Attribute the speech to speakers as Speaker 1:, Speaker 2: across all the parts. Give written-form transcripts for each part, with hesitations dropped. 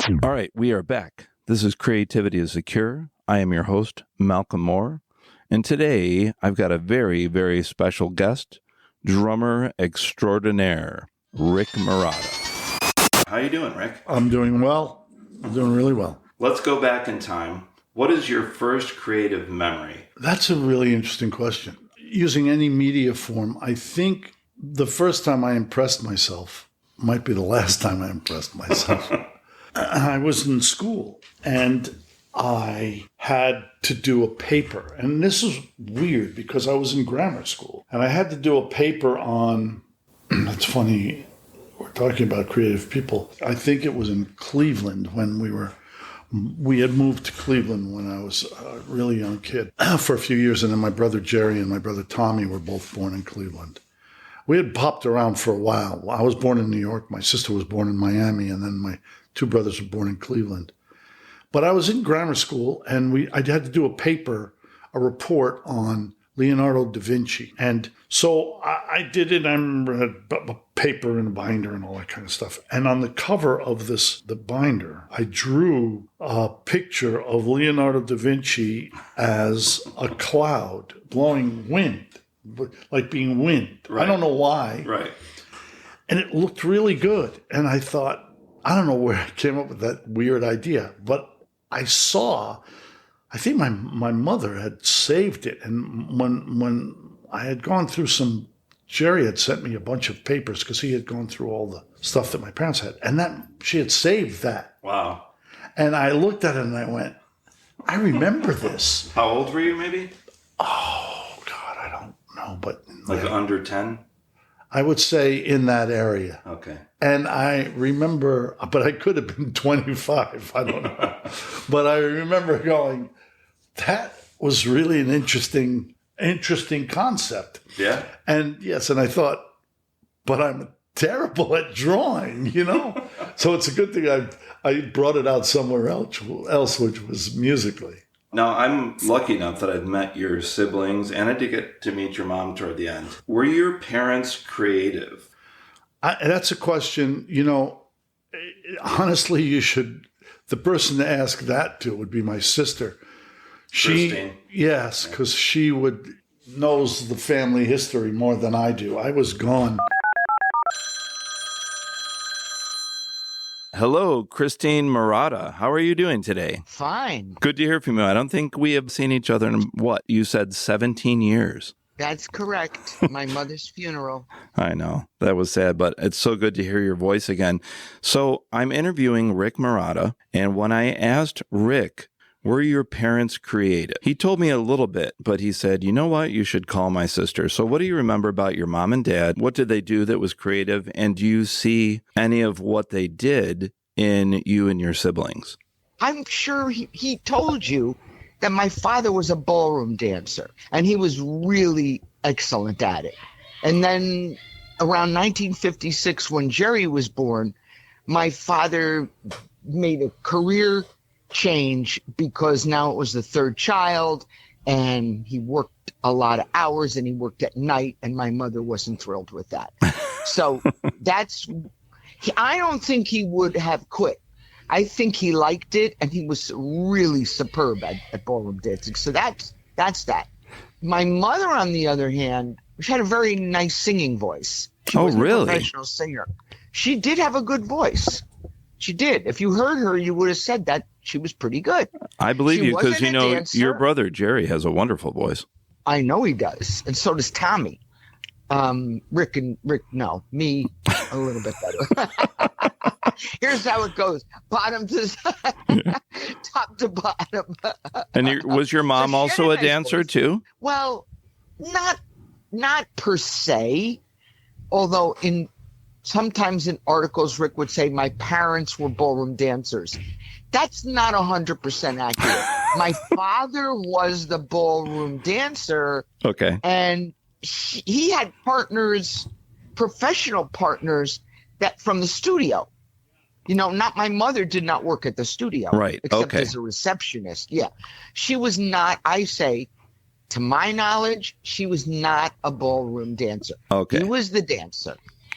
Speaker 1: All right, we are back. This is Creativity is a Cure. I am your host, Malcolm Moore. And today I've got a very, very special guest, drummer extraordinaire, Rick Marotta. How you doing, Rick?
Speaker 2: I'm doing well. I'm doing really well.
Speaker 1: Let's go back in time. What is your first creative memory?
Speaker 2: That's a really interesting question. Using any media form, I think the first time I impressed myself might be the last time I impressed myself. I was in school and I had to do a paper. And this is weird because I was in grammar school and I had to do a paper on, it's funny, we're talking about creative people. I think it was in Cleveland when we had moved to Cleveland when I was a really young kid for a few years. And then my brother Jerry and my brother Tommy were both born in Cleveland. We had popped around for a while. I was born in New York. My sister was born in Miami. And then my two brothers were born in Cleveland. But I was in grammar school and I had to do a report on Leonardo da Vinci. And so I did it. I remember I had a paper and a binder and all that kind of stuff. And on the cover of the binder, I drew a picture of Leonardo da Vinci as a cloud blowing wind, like being wind. Right. I don't know why.
Speaker 1: Right.
Speaker 2: And it looked really good. And I thought, I don't know where I came up with that weird idea, but I think my mother had saved it. And when I had gone through Jerry had sent me a bunch of papers because he had gone through all the stuff that my parents had. And she had saved that.
Speaker 1: Wow.
Speaker 2: And I looked at it and I went, I remember this.
Speaker 1: How old were you maybe?
Speaker 2: Oh, God, I don't know. But
Speaker 1: like under 10?
Speaker 2: I would say in that area.
Speaker 1: Okay.
Speaker 2: And I remember, but I could have been 25. I don't know. But I remember going, that was really an interesting concept.
Speaker 1: Yeah.
Speaker 2: And yes, and I thought, but I'm terrible at drawing, So it's a good thing I brought it out somewhere else, which was musically.
Speaker 1: Now, I'm lucky enough that I've met your siblings, and I did get to meet your mom toward the end. Were your parents creative?
Speaker 2: That's a question, honestly, the person to ask that to would be my sister.
Speaker 1: Christine.
Speaker 2: Yes, because she knows the family history more than I do. I was gone.
Speaker 1: Hello, Christine Marotta. How are you doing today?
Speaker 3: Fine.
Speaker 1: Good to hear from you. I don't think we have seen each other in, you said 17 years.
Speaker 3: That's correct. My mother's funeral.
Speaker 1: I know. That was sad, but it's so good to hear your voice again. So I'm interviewing Rick Marotta, and when I asked Rick, were your parents creative? He told me a little bit, but he said, you know what? You should call my sister. So what do you remember about your mom and dad? What did they do that was creative? And do you see any of what they did in you and your siblings?
Speaker 3: I'm sure he told you that my father was a ballroom dancer, and he was really excellent at it. And then around 1956, when Jerry was born, my father made a career change because now it was the third child and he worked a lot of hours and he worked at night, and my mother wasn't thrilled with that. So I don't think he would have quit. I think he liked it and he was really superb at ballroom dancing. So that's that. My mother, on the other hand, she had a very nice singing voice. She wasn't a professional singer. She did have a good voice. She did. If you heard her, you would have said that she was pretty good.
Speaker 1: I believe you because, your brother Jerry has a wonderful voice.
Speaker 3: I know he does. And so does Tommy. Rick, no, me a little bit better. Here's how it goes. Bottom to top to bottom.
Speaker 1: And was your mom also a dancer too?
Speaker 3: Well, not per se, although sometimes in articles, Rick would say my parents were ballroom dancers. That's not 100% accurate. My father was the ballroom dancer.
Speaker 1: Okay.
Speaker 3: And he had partners, professional partners, that from the studio. Not my mother did not work at the studio.
Speaker 1: Right.
Speaker 3: Except as a receptionist. Yeah. She was not, I say, to my knowledge, she was not a ballroom dancer.
Speaker 1: Okay.
Speaker 3: He was the dancer.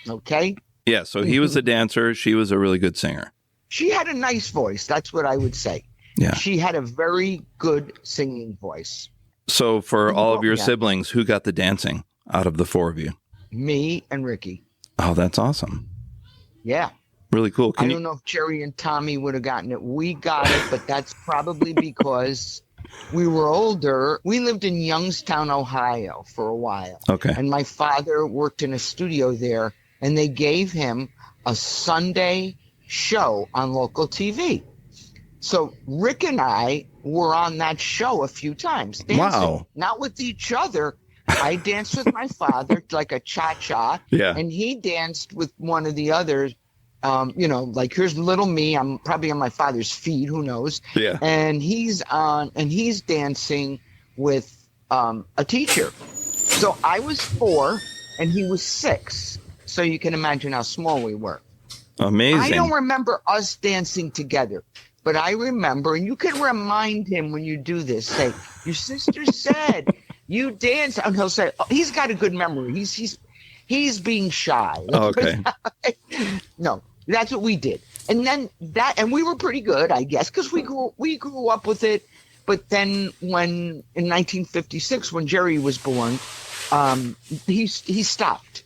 Speaker 3: Okay.
Speaker 1: Yeah. So he was a dancer. She was a really good singer.
Speaker 3: She had a nice voice. That's what I would say.
Speaker 1: Yeah.
Speaker 3: She had a very good singing voice.
Speaker 1: So for all of your
Speaker 3: Yeah.
Speaker 1: siblings, who got the dancing out of the four of you?
Speaker 3: Me and Ricky.
Speaker 1: Oh, that's awesome.
Speaker 3: Yeah.
Speaker 1: Really cool.
Speaker 3: I don't know if Jerry and Tommy would have gotten it. We got it, but that's probably because we were older. We lived in Youngstown, Ohio for a while.
Speaker 1: Okay.
Speaker 3: And my father worked in a studio there, and they gave him a Sunday show on local TV. So Rick and I were on that show a few times. Dancing.
Speaker 1: Wow.
Speaker 3: Not with each other. I danced with my father like a cha-cha.
Speaker 1: Yeah.
Speaker 3: And he danced with one of the others. Like here's little me. I'm probably on my father's feet. Who knows?
Speaker 1: Yeah.
Speaker 3: And he's dancing with a teacher. So I was 4 and he was 6. So you can imagine how small we were.
Speaker 1: Amazing.
Speaker 3: I don't remember us dancing together, but I remember, and you can remind him when you do this, say, your sister said you danced, and he'll say, oh, he's got a good memory. He's being shy.
Speaker 1: Oh, okay.
Speaker 3: No, that's what we did. And then and we were pretty good, I guess, because we grew up with it. But then in 1956, when Jerry was born, he stopped.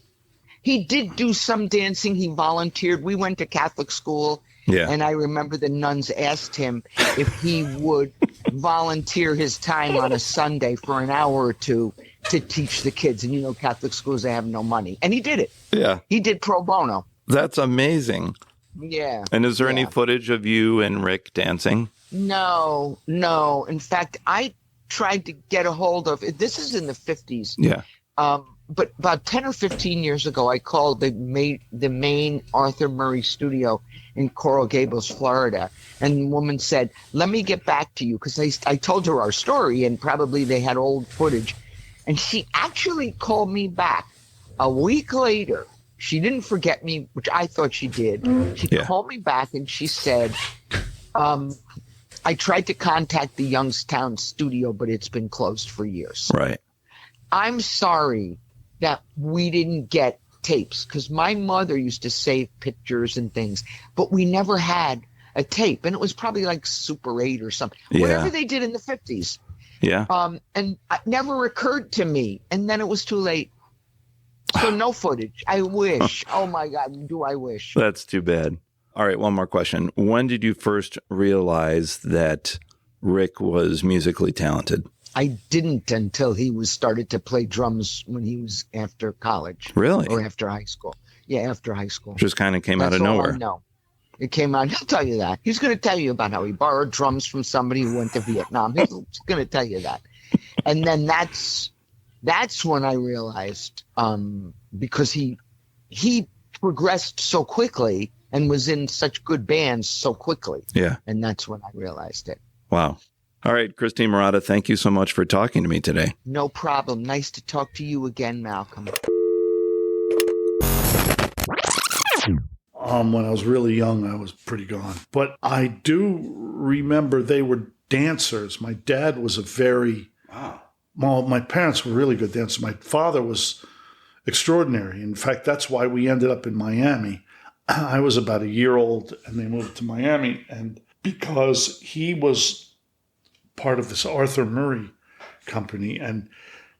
Speaker 3: He did do some dancing. He volunteered. We went to Catholic school.
Speaker 1: Yeah.
Speaker 3: And I remember the nuns asked him if he would volunteer his time on a Sunday for an hour or two to teach the kids. And Catholic schools, they have no money. And he did it.
Speaker 1: Yeah.
Speaker 3: He did pro bono.
Speaker 1: That's amazing.
Speaker 3: Yeah.
Speaker 1: And is there any footage of you and Rick dancing?
Speaker 3: No. In fact, I tried to get a hold of it. This is in the 50s.
Speaker 1: Yeah.
Speaker 3: But about 10 or 15 years ago, I called the main Arthur Murray studio in Coral Gables, Florida. And the woman said, let me get back to you, because I told her our story, and probably they had old footage. And she actually called me back a week later. She didn't forget me, which I thought she did. She called me back and she said, I tried to contact the Youngstown studio, but it's been closed for years.
Speaker 1: Right.
Speaker 3: I'm sorry that we didn't get tapes, because my mother used to save pictures and things, but we never had a tape. And it was probably like Super 8 or something, whatever they did in the 50s.
Speaker 1: Yeah.
Speaker 3: And it never occurred to me. And then it was too late. So no footage. I wish. Oh, my God. Do I wish?
Speaker 1: That's too bad. All right. One more question. When did you first realize that Rick was musically talented?
Speaker 3: I didn't until he started to play drums when he was after college.
Speaker 1: Really?
Speaker 3: Or after high school. Yeah, after high school.
Speaker 1: Just kind of came out of
Speaker 3: That's all
Speaker 1: nowhere.
Speaker 3: I know. It came out. He'll tell you that. He's going to tell you about how he borrowed drums from somebody who went to Vietnam. He's going to tell you that. And then that's when I realized, because he progressed so quickly and was in such good bands so quickly.
Speaker 1: Yeah.
Speaker 3: And that's when I realized it.
Speaker 1: Wow. All right, Christine Marotta, thank you so much for talking to me today.
Speaker 3: No problem. Nice to talk to you again, Malcolm.
Speaker 2: When I was really young, I was pretty gone. But I do remember they were dancers. My dad was well, my parents were really good dancers. My father was extraordinary. In fact, that's why we ended up in Miami. I was about a year old and they moved to Miami. And because he was part of this Arthur Murray company, and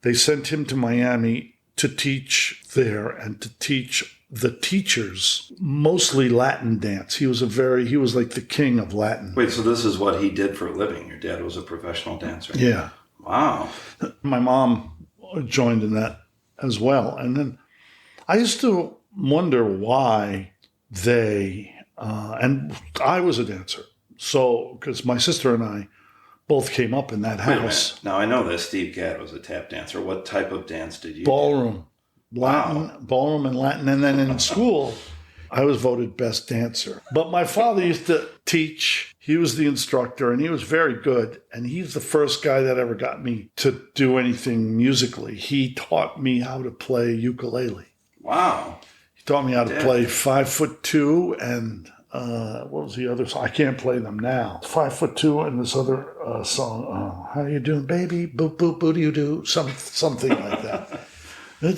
Speaker 2: they sent him to Miami to teach there and to teach the teachers mostly Latin dance. He was like the king of Latin.
Speaker 1: Wait, so this is what he did for a living? Your dad was a professional dancer?
Speaker 2: Yeah.
Speaker 1: Wow.
Speaker 2: My mom joined in that as well. And then I used to wonder why and I was a dancer. So, because my sister and I both came up in that house.
Speaker 1: Now, I know that Steve Gadd was a tap dancer. What type of dance did you
Speaker 2: Ballroom.
Speaker 1: do?
Speaker 2: Latin, ballroom and Latin. And then in school, I was voted best dancer. But my father used to teach. He was the instructor, and he was very good. And he's the first guy that ever got me to do anything musically. He taught me how to play ukulele.
Speaker 1: Wow.
Speaker 2: He taught me how to play 5'2" and what was the other song? I can't play them now. 5'2" and this other song. How you doing, baby? Boop boop boo you do something like that. And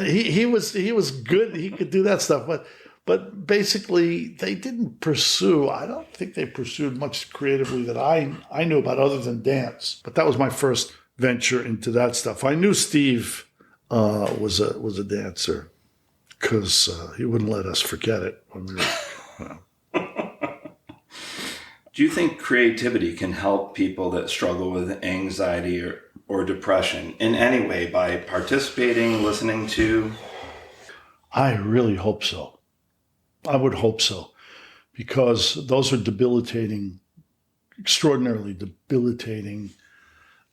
Speaker 2: he was good. He could do that stuff. But But basically, they didn't pursue, I don't think they pursued much creatively that I knew about other than dance. But that was my first venture into that stuff. I knew Steve was a dancer because he wouldn't let us forget it when we were.
Speaker 1: Do you think creativity can help people that struggle with anxiety or depression in any way by participating, listening to?
Speaker 2: I really hope so. I would hope so, because those are debilitating, extraordinarily debilitating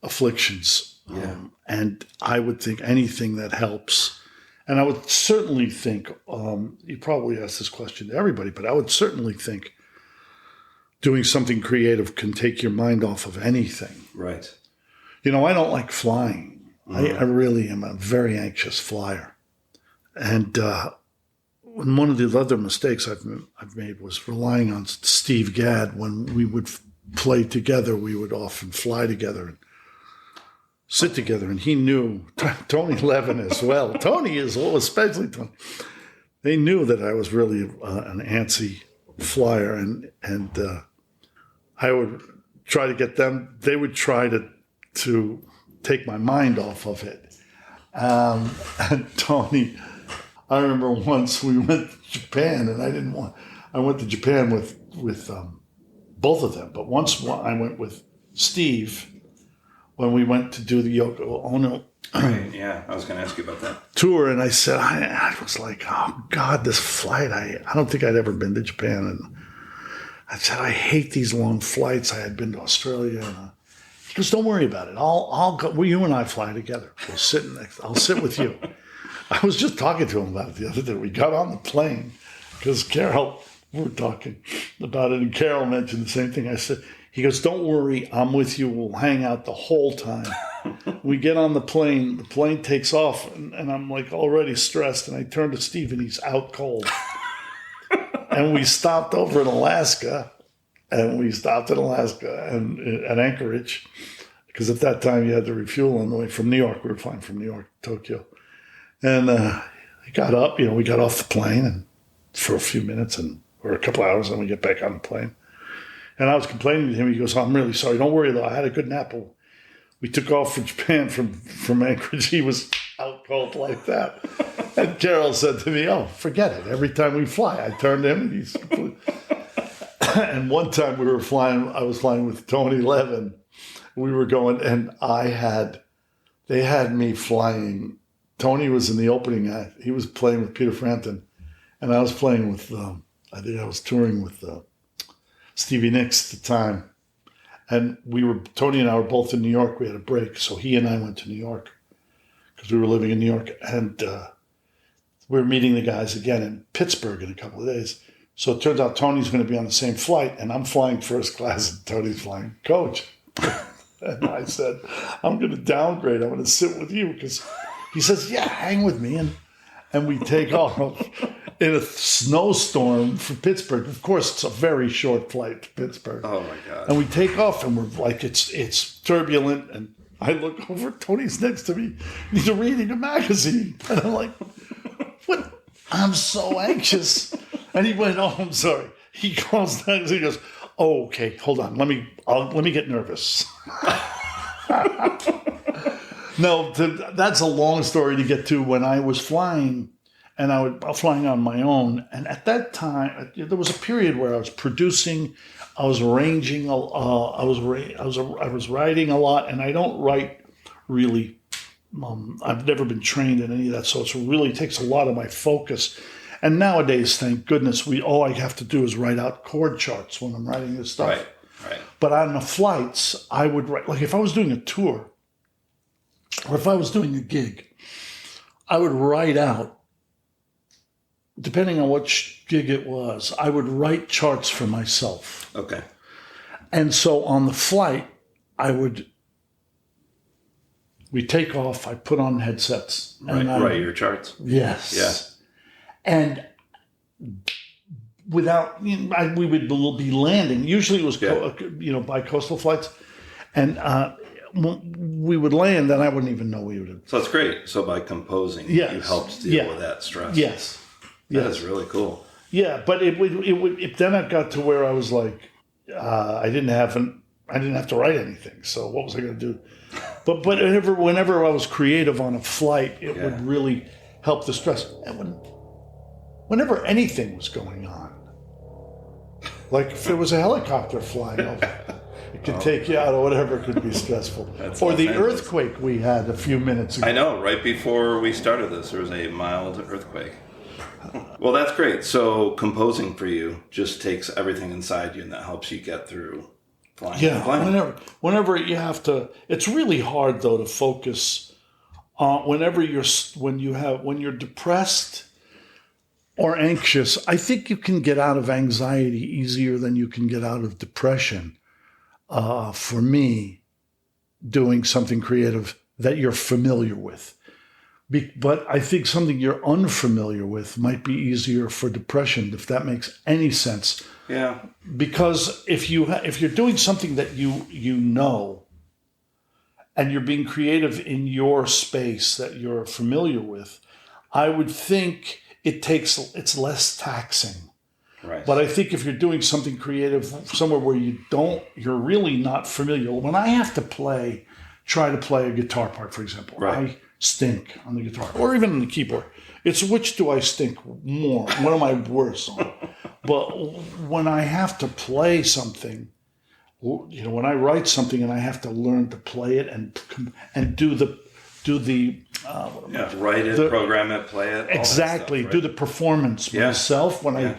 Speaker 2: afflictions.
Speaker 1: Yeah.
Speaker 2: And I would think anything that helps. And I would certainly think, you probably asked this question to everybody, but I would certainly think doing something creative can take your mind off of anything.
Speaker 1: Right.
Speaker 2: I don't like flying. I really am a very anxious flyer. And one of the other mistakes I've made was relying on Steve Gadd. When we would play together, we would often fly together and sit together. And he knew, Tony Levin as well. Tony as well, especially Tony. They knew that I was really an antsy flyer. And I would try to get them, they would try to take my mind off of it. And Tony, I remember once we went to Japan, and I went to Japan with both of them. But once I went with Steve when we went to do the Yoko Ono
Speaker 1: Yeah, I was going to ask you about that.
Speaker 2: tour, and I said, I was like, oh God, this flight, I don't think I'd ever been to Japan. And I said, I hate these long flights. I had been to Australia. And he goes, don't worry about it. I'll go. Well, you and I fly together. I'll sit with you. I was just talking to him about it the other day. We got on the plane because Carol, we were talking about it, and Carol mentioned the same thing. He goes, don't worry, I'm with you. We'll hang out the whole time. We get on the plane takes off, and I'm like already stressed. And I turn to Steve, and he's out cold. And we stopped over in Alaska, and at Anchorage, because at that time you had to refuel on the way from New York. We were flying from New York to Tokyo. And he got up, we got off the plane and for a few minutes or a couple hours, and we get back on the plane. And I was complaining to him. He goes, oh, I'm really sorry. Don't worry, though. I had a good nap. We took off for Japan from Anchorage. He was out cold like that. And Carol said to me, oh, forget it. Every time we fly, I turned to him, and he's completely... And one time I was flying with Tony Levin. We were going, and they had me flying. Tony was in the opening act. He was playing with Peter Frampton, and I was playing with, I think I was touring with Stevie Nicks at the time. And Tony and I were both in New York. We had a break, so he and I went to New York because we were living in New York. And we were meeting the guys again in Pittsburgh in a couple of days. So it turns out Tony's going to be on the same flight, and I'm flying first class, and Tony's flying coach. And I said, I'm going to downgrade. I'm going to sit with you, because he says, yeah, hang with me. And we take off in a snowstorm from Pittsburgh. Of course, it's a very short flight to Pittsburgh.
Speaker 1: Oh, my God.
Speaker 2: And we take off, and we're like, it's turbulent. And I look over, Tony's next to me. He's reading a magazine. And I'm like, what? I'm so anxious. And he went, oh, I'm sorry. He calls down, he goes, oh, okay, hold on. Let me get nervous. No, that's a long story to get to. When I was flying, and I was flying on my own, and at that time, there was a period where I was producing, I was arranging, I was writing a lot, and I don't write really. I've never been trained in any of that, so it really takes a lot of my focus. And nowadays, thank goodness, all I have to do is write out chord charts when I'm writing this stuff.
Speaker 1: Right.
Speaker 2: But on the flights, I would write, like if I was doing a tour, or if I was doing a gig, I would write out, depending on which gig it was, I would write charts for myself.
Speaker 1: Okay.
Speaker 2: And so on the flight, we take off, I put on headsets.
Speaker 1: And write your charts.
Speaker 2: Yes.
Speaker 1: Yeah.
Speaker 2: And without, we would be landing. Usually it was, by coastal flights. And we would land, and I wouldn't even know we would have.
Speaker 1: So that's great. So by composing,
Speaker 2: yes.
Speaker 1: you helped deal with that stress.
Speaker 2: Yes.
Speaker 1: That is really cool.
Speaker 2: Yeah, but then I got to where I was like, I didn't have to write anything. So what was I going to do? But whenever I was creative on a flight, it would really help the stress. And whenever anything was going on, like if there was a helicopter flying over, it could take you out or whatever, could be stressful. Or the earthquake we had a few minutes ago.
Speaker 1: I know, right before we started this, there was a mild earthquake. Well, that's great. So composing for you just takes everything inside you, and that helps you get through flying.
Speaker 2: Yeah, whenever you have to, it's really hard though to focus on when you're depressed or anxious. I think you can get out of anxiety easier than you can get out of depression. For me, doing something creative that you're familiar with. But I think something you're unfamiliar with might be easier for depression, if that makes any sense.
Speaker 1: Yeah.
Speaker 2: Because if you're doing something that you know, and you're being creative in your space that you're familiar with, I would think it's less taxing.
Speaker 1: Right.
Speaker 2: But I think if you're doing something creative somewhere where you're really not familiar. When I have to try to play a guitar part, for example,
Speaker 1: right.
Speaker 2: I stink on the guitar or even on the keyboard. It's which do I stink more? What am I worse on? But when I have to play something, when I write something and I have to learn to play it and do the
Speaker 1: write it, program it, play it.
Speaker 2: Exactly.
Speaker 1: Stuff, right?
Speaker 2: Do the performance myself when I,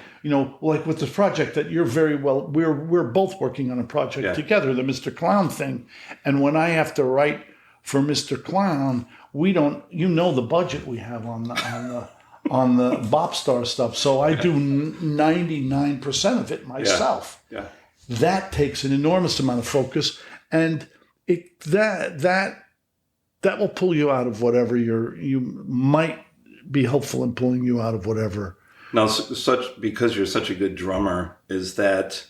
Speaker 2: like with the project that you're very well, we're both working on a project together, the Mr. Clown thing. And when I have to write for Mr. Clown, we don't, the budget we have on the Bop Star stuff. So I do 99% of it myself.
Speaker 1: Yeah.
Speaker 2: That takes an enormous amount of focus, and that will pull you out of whatever you might be helpful in pulling you out of whatever.
Speaker 1: Now, because you're such a good drummer, is that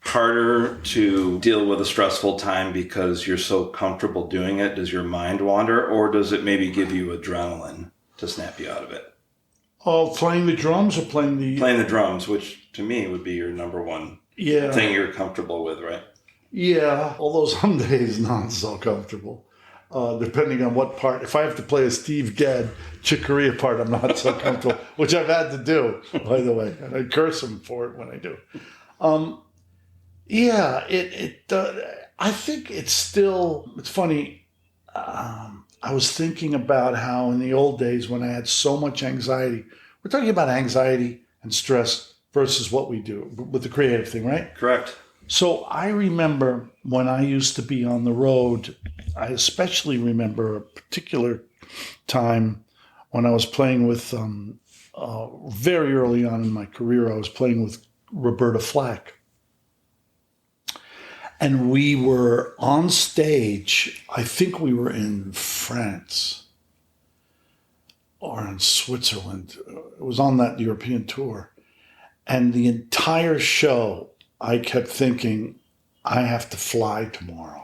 Speaker 1: harder to deal with a stressful time because you're so comfortable doing it? Does your mind wander, or does it maybe give you adrenaline to snap you out of it?
Speaker 2: Oh, playing the drums or playing the
Speaker 1: drums, which to me would be your number one thing you're comfortable with, right?
Speaker 2: Yeah, although some days not so comfortable. Depending on what part. If I have to play a Steve Gadd Chick Corea part, I'm not so comfortable, which I've had to do, by the way. And I curse him for it when I do. I think it's funny. I was thinking about how in the old days when I had so much anxiety, we're talking about anxiety and stress versus what we do with the creative thing, right?
Speaker 1: Correct.
Speaker 2: So I remember when I used to be on the road, I especially remember a particular time when I was playing with, very early on in my career, I was playing with Roberta Flack. And we were on stage, I think we were in France or in Switzerland. It was on that European tour. And the entire show, I kept thinking, I have to fly tomorrow.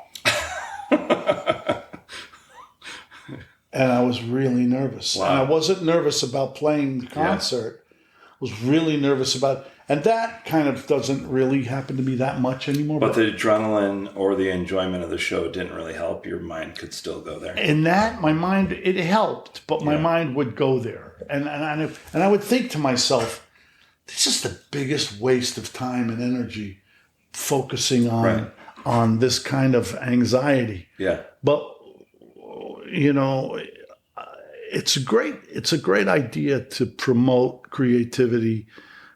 Speaker 2: And I was really nervous.
Speaker 1: Wow.
Speaker 2: And I wasn't nervous about playing the concert. I was really nervous about, and that kind of doesn't really happen to me that much anymore.
Speaker 1: But the adrenaline or the enjoyment of the show didn't really help. Your mind could still go there.
Speaker 2: And that, my mind, it helped, but my mind would go there. And I would think to myself, this is the biggest waste of time and energy focusing on this kind of anxiety.
Speaker 1: Yeah.
Speaker 2: But it's a great idea to promote creativity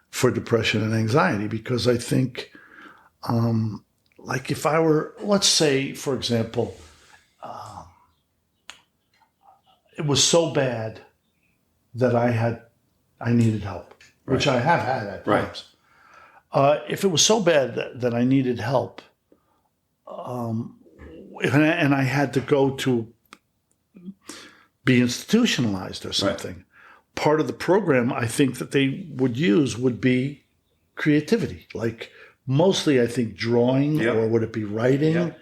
Speaker 2: for depression and anxiety, because I think, like if I were, let's say, for example, it was so bad that I needed help, which I have had at times. If it was so bad that I needed help, and I had to go to be institutionalized or something, part of the program I think that they would use would be creativity. Like mostly I think drawing, or would it be writing?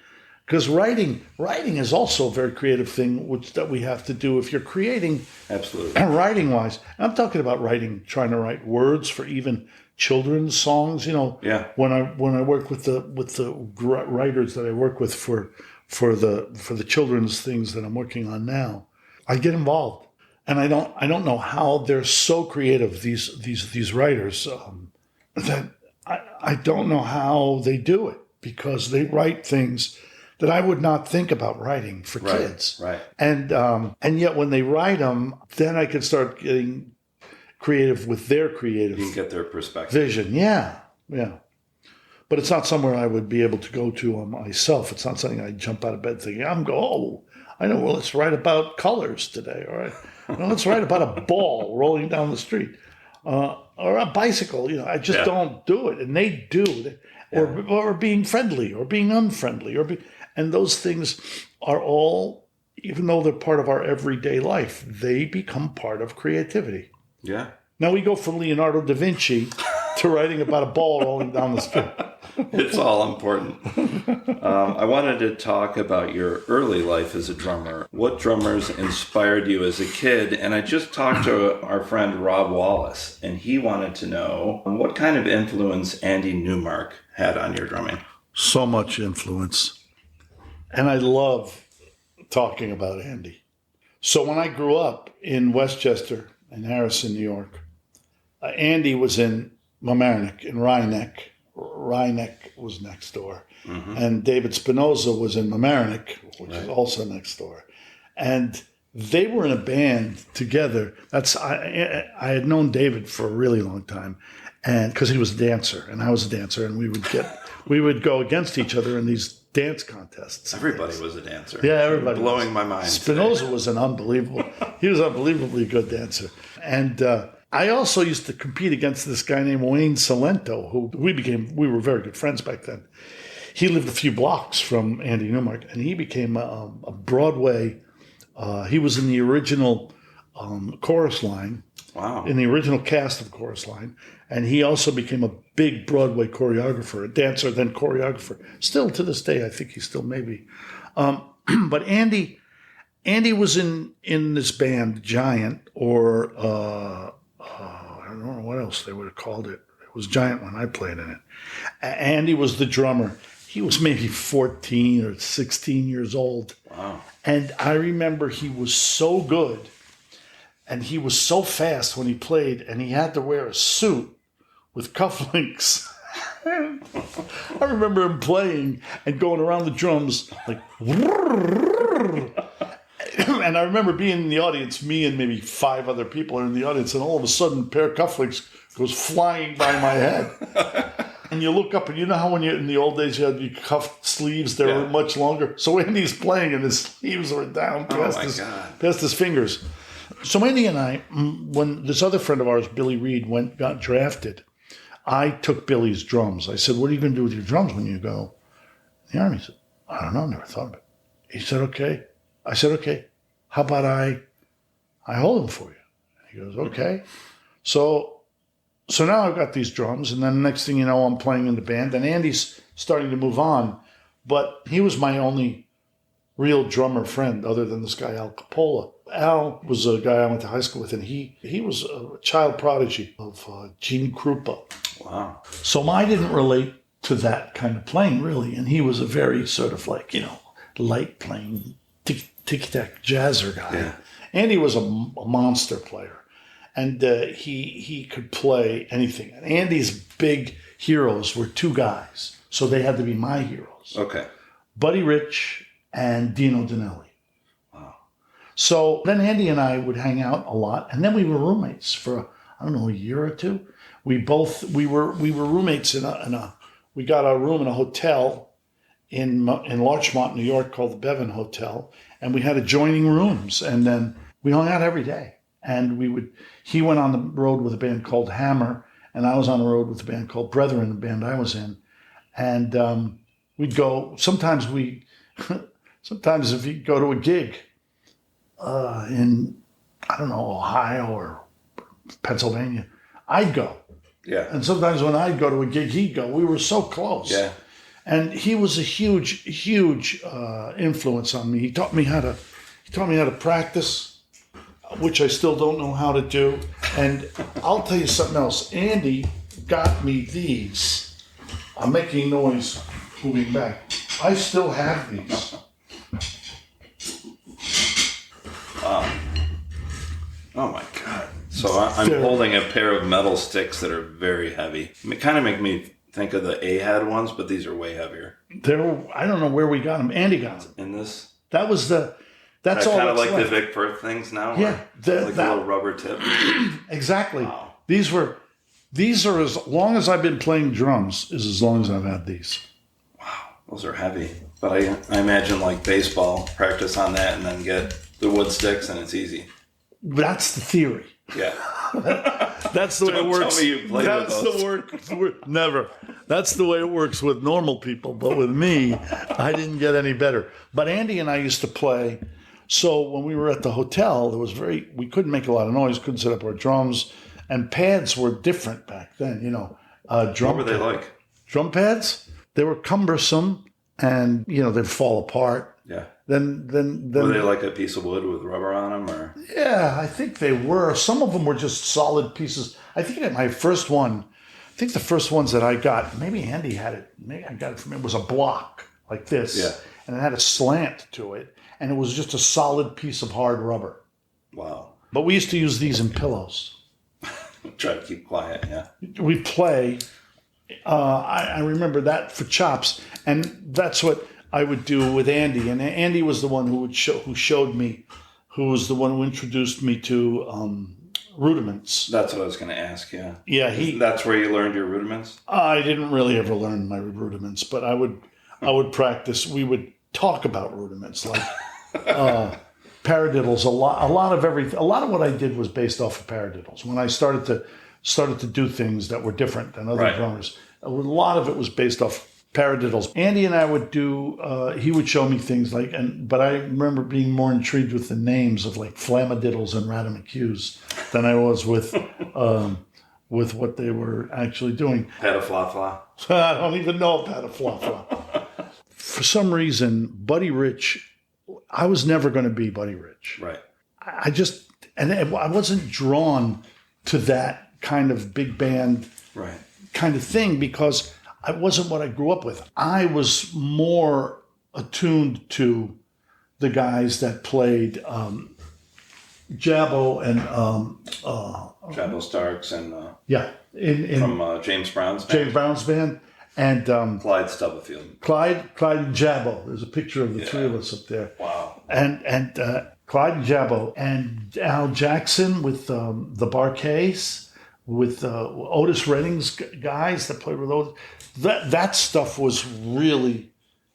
Speaker 2: Because writing is also a very creative thing, that we have to do if you're creating.
Speaker 1: Absolutely.
Speaker 2: Writing wise, I'm talking about trying to write words for even children's songs.
Speaker 1: Yeah.
Speaker 2: When I work with the writers that I work with for the children's things that I'm working on now, I get involved, and I don't know how they're so creative. These writers that I don't know how they do it, because they write things that I would not think about writing for kids.
Speaker 1: Right.
Speaker 2: And yet when they write them, then I can start getting creative with their creative.
Speaker 1: You can get their perspective.
Speaker 2: Vision. Yeah. But it's not somewhere I would be able to go to on myself. It's not something I jump out of bed thinking, I know, well, let's write about colors today. All right. Let's write about a ball rolling down the street. Or a bicycle. I just don't do it. And they do. Or being friendly or being unfriendly. And those things are all, even though they're part of our everyday life, they become part of creativity.
Speaker 1: Yeah.
Speaker 2: Now we go from Leonardo da Vinci to writing about a ball rolling down the street.
Speaker 1: It's all important. I wanted to talk about your early life as a drummer. What drummers inspired you as a kid? And I just talked to our friend Rob Wallace, and he wanted to know what kind of influence Andy Newmark had on your drumming.
Speaker 2: So much influence. And I love talking about Andy. So when I grew up in Westchester and Harrison, New York, Andy was in Mamaroneck, in Ryeneck. Ryeneck was next door. Mm-hmm. And David Spinoza was in Mamaroneck, which is also next door. And they were in a band together. I had known David for a really long time, and because he was a dancer and I was a dancer, and we would go against each other in these dance contests.
Speaker 1: Everybody was a dancer.
Speaker 2: Yeah, everybody.
Speaker 1: Blowing my mind.
Speaker 2: Spinoza was he was unbelievably good dancer. And I also used to compete against this guy named Wayne Salento, who we were very good friends back then. He lived a few blocks from Andy Newmark, and he became a Broadway. He was in the original Chorus Line.
Speaker 1: Wow.
Speaker 2: In the original cast of Chorus Line. And he also became a big Broadway choreographer, a dancer, then choreographer. Still to this day, I think he still may be. But Andy was in this band, Giant, or I don't know what else they would have called it. It was Giant when I played in it. Andy was the drummer. He was maybe 14 or 16 years old.
Speaker 1: Wow. And
Speaker 2: I remember he was so good. And he was so fast when he played, and he had to wear a suit with cufflinks. I remember him playing and going around the drums like, and I remember being in the audience, me and maybe 5 other people are in the audience, and all of a sudden a pair of cufflinks goes flying by my head. And you look up, and you know how when you in the old days you had your cuff sleeves, they were much longer. So Andy's playing, and his sleeves were down past his fingers. So Andy and I, when this other friend of ours, Billy Reed, got drafted, I took Billy's drums. I said, "What are you going to do with your drums when you go in the Army?" He said, "I don't know, never thought of it." He said, "Okay." I said, "Okay, how about I hold them for you?" He goes, "Okay." So now I've got these drums, and then the next thing you know, I'm playing in the band, and Andy's starting to move on, but he was my only real drummer friend other than this guy, Al Coppola. Al was a guy I went to high school with, and he was a child prodigy of Gene Krupa.
Speaker 1: Wow.
Speaker 2: So I didn't relate to that kind of playing, really, and he was a very sort of like, light playing, tick-tack jazzer guy. Yeah. Andy was a monster player, and he could play anything. And Andy's big heroes were 2 guys, so they had to be my heroes.
Speaker 1: Okay.
Speaker 2: Buddy Rich and Dino Danelli. So then Andy and I would hang out a lot, and then we were roommates for a year or 2. We were roommates we got our room in a hotel in Larchmont, New York, called the Bevan Hotel, and we had adjoining rooms, and then we hung out every day. And he went on the road with a band called Hammer, and I was on the road with a band called Brethren, the band I was in, and we'd go. Sometimes if you go to a gig. In, Ohio or Pennsylvania, I'd go.
Speaker 1: Yeah.
Speaker 2: And sometimes when I'd go to a gig, he'd go. We were so close.
Speaker 1: Yeah.
Speaker 2: And he was a huge influence on me. He taught me how to practice, which I still don't know how to do. And I'll tell you something else. Andy got me these. I'm making noise moving back. I still have these.
Speaker 1: Wow. Oh my God. So I'm holding a pair of metal sticks that are very heavy. It kind of make me think of the A-head ones, but these are way heavier.
Speaker 2: I don't know where we got them. Andy got them.
Speaker 1: In this?
Speaker 2: That's all
Speaker 1: kind of like
Speaker 2: left.
Speaker 1: the Vic Firth things now?
Speaker 2: Yeah.
Speaker 1: Like a little rubber tip?
Speaker 2: Exactly.
Speaker 1: Wow.
Speaker 2: These are as long as I've been playing drums is as long as I've had these.
Speaker 1: Wow. Those are heavy. But I imagine like baseball, practice on that and then get the wood sticks and it's easy.
Speaker 2: That's the theory.
Speaker 1: Yeah.
Speaker 2: That's the way it works.
Speaker 1: Tell me you played
Speaker 2: That's
Speaker 1: with those.
Speaker 2: Never. That's the way it works with normal people. But with me, I didn't get any better. But Andy and I used to play. So when we were at the hotel, we couldn't make a lot of noise, couldn't set up our drums, and pads were different back then. Drum.
Speaker 1: What were they like?
Speaker 2: Drum pads. They were cumbersome, and they'd fall apart.
Speaker 1: Yeah.
Speaker 2: Then
Speaker 1: Were they like a piece of wood with rubber on them, or?
Speaker 2: Yeah, I think they were. Some of them were just solid pieces. I think the first ones that I got, maybe Andy had it. Maybe I got it from him. It was a block like this,
Speaker 1: Yeah.
Speaker 2: and it had a slant to it, and it was just a solid piece of hard rubber.
Speaker 1: Wow.
Speaker 2: But we used to use these in pillows.
Speaker 1: Try to keep quiet, yeah.
Speaker 2: We'd play. I remember that for chops, and that's what I would do with Andy. And Andy was the one who was the one who introduced me to rudiments.
Speaker 1: That's what I was going to ask, yeah.
Speaker 2: Yeah,
Speaker 1: That's where you learned your rudiments?
Speaker 2: I didn't really ever learn my rudiments, but I would practice. We would talk about rudiments, like paradiddles. A lot of everything. A lot of what I did was based off of paradiddles. When I started to do things that were different than other drummers, a lot of it was based off paradiddles. Andy and I would do. He would show me things but I remember being more intrigued with the names of like flamadiddles and radamacues than I was with what they were actually doing.
Speaker 1: Patafla-fla.
Speaker 2: I don't even know patafla-fla. For some reason, Buddy Rich, I was never going to be Buddy Rich.
Speaker 1: Right.
Speaker 2: I wasn't drawn to that kind of big band kind of thing because it wasn't what I grew up with. I was more attuned to the guys that played Jabbo and
Speaker 1: Jabbo Starks and
Speaker 2: from
Speaker 1: James Brown's band.
Speaker 2: James Brown's band and
Speaker 1: Clyde Stubblefield.
Speaker 2: Clyde and Jabbo. There's a picture of the three of us up there.
Speaker 1: Wow.
Speaker 2: And Clyde and Jabbo and Al Jackson with the Barkays, with Otis Redding's guys that played with Otis. That stuff was really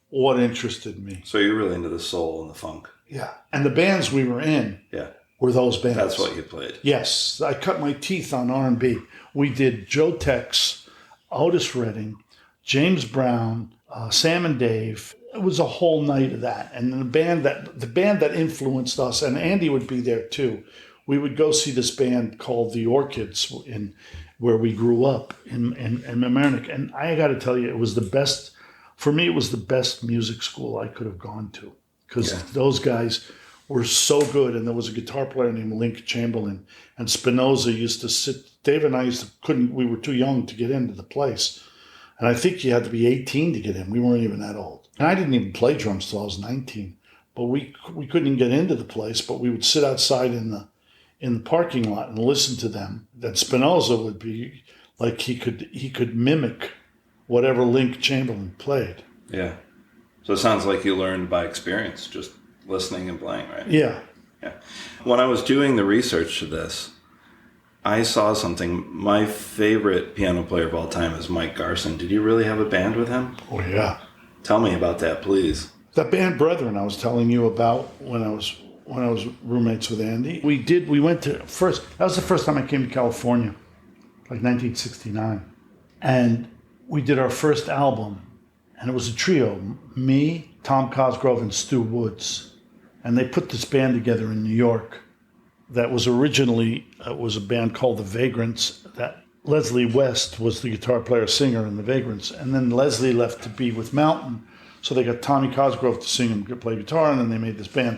Speaker 2: what interested me.
Speaker 1: So you're really into the soul and the funk.
Speaker 2: Yeah. And the bands we were in were those bands.
Speaker 1: That's what you played.
Speaker 2: Yes. I cut my teeth on R&B. We did Joe Tex, Otis Redding, James Brown, Sam and Dave. It was a whole night of that. And the band that influenced us, and Andy would be there too, we would go see this band called the Orchids where we grew up in Mamaroneck. And I got to tell you, it was the best, for me, it was the best music school I could have gone to because those guys were so good. And there was a guitar player named Link Chamberlain, and Spinoza used to sit, Dave and I we were too young to get into the place. And I think you had to be 18 to get in. We weren't even that old. And I didn't even play drums till I was 19. But we couldn't even get into the place, but we would sit outside in the parking lot and listen to them. That Spinoza would be like he could mimic whatever Link Chamberlain played.
Speaker 1: Yeah. So it sounds like you learned by experience, just listening and playing, right?
Speaker 2: Yeah.
Speaker 1: Yeah. When I was doing the research to this, I saw something. My favorite piano player of all time is Mike Garson. Did you really have a band with him?
Speaker 2: Oh, yeah.
Speaker 1: Tell me about that, please.
Speaker 2: That band Brethren I was telling you about when I was roommates with Andy. We went to first. That was the first time I came to California, like 1969, and we did our first album, and it was a trio: me, Tom Cosgrove, and Stu Woods, and they put this band together in New York. That was originally was a band called the Vagrants that Leslie West was the guitar player singer in the Vagrants, and then Leslie left to be with Mountain, so they got Tommy Cosgrove to sing and play guitar, and then they made this band.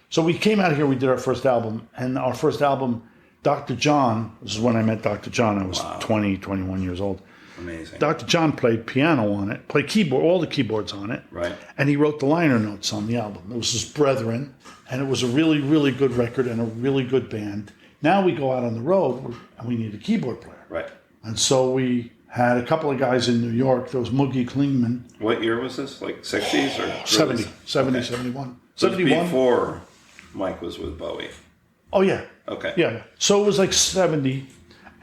Speaker 2: So we came out here, we did our first album, and our first album, Dr. John, this is when I met Dr. John, I was 20, 21 years old.
Speaker 1: Amazing.
Speaker 2: Dr. John played piano on it, played keyboard, all the keyboards on it,
Speaker 1: Right.
Speaker 2: and he wrote the liner notes on the album. It was his brethren, and it was a really, really good record and a really good band. Now we go out on the road, and we need a keyboard player.
Speaker 1: Right.
Speaker 2: And so we had a couple of guys in New York. There was Moogie Klingman.
Speaker 1: What year was this? Like 60s or
Speaker 2: 70,
Speaker 1: okay.
Speaker 2: 71.
Speaker 1: So it's
Speaker 2: 71.
Speaker 1: before Mike was with Bowie.
Speaker 2: Oh, yeah.
Speaker 1: Okay.
Speaker 2: Yeah. So it was like 70.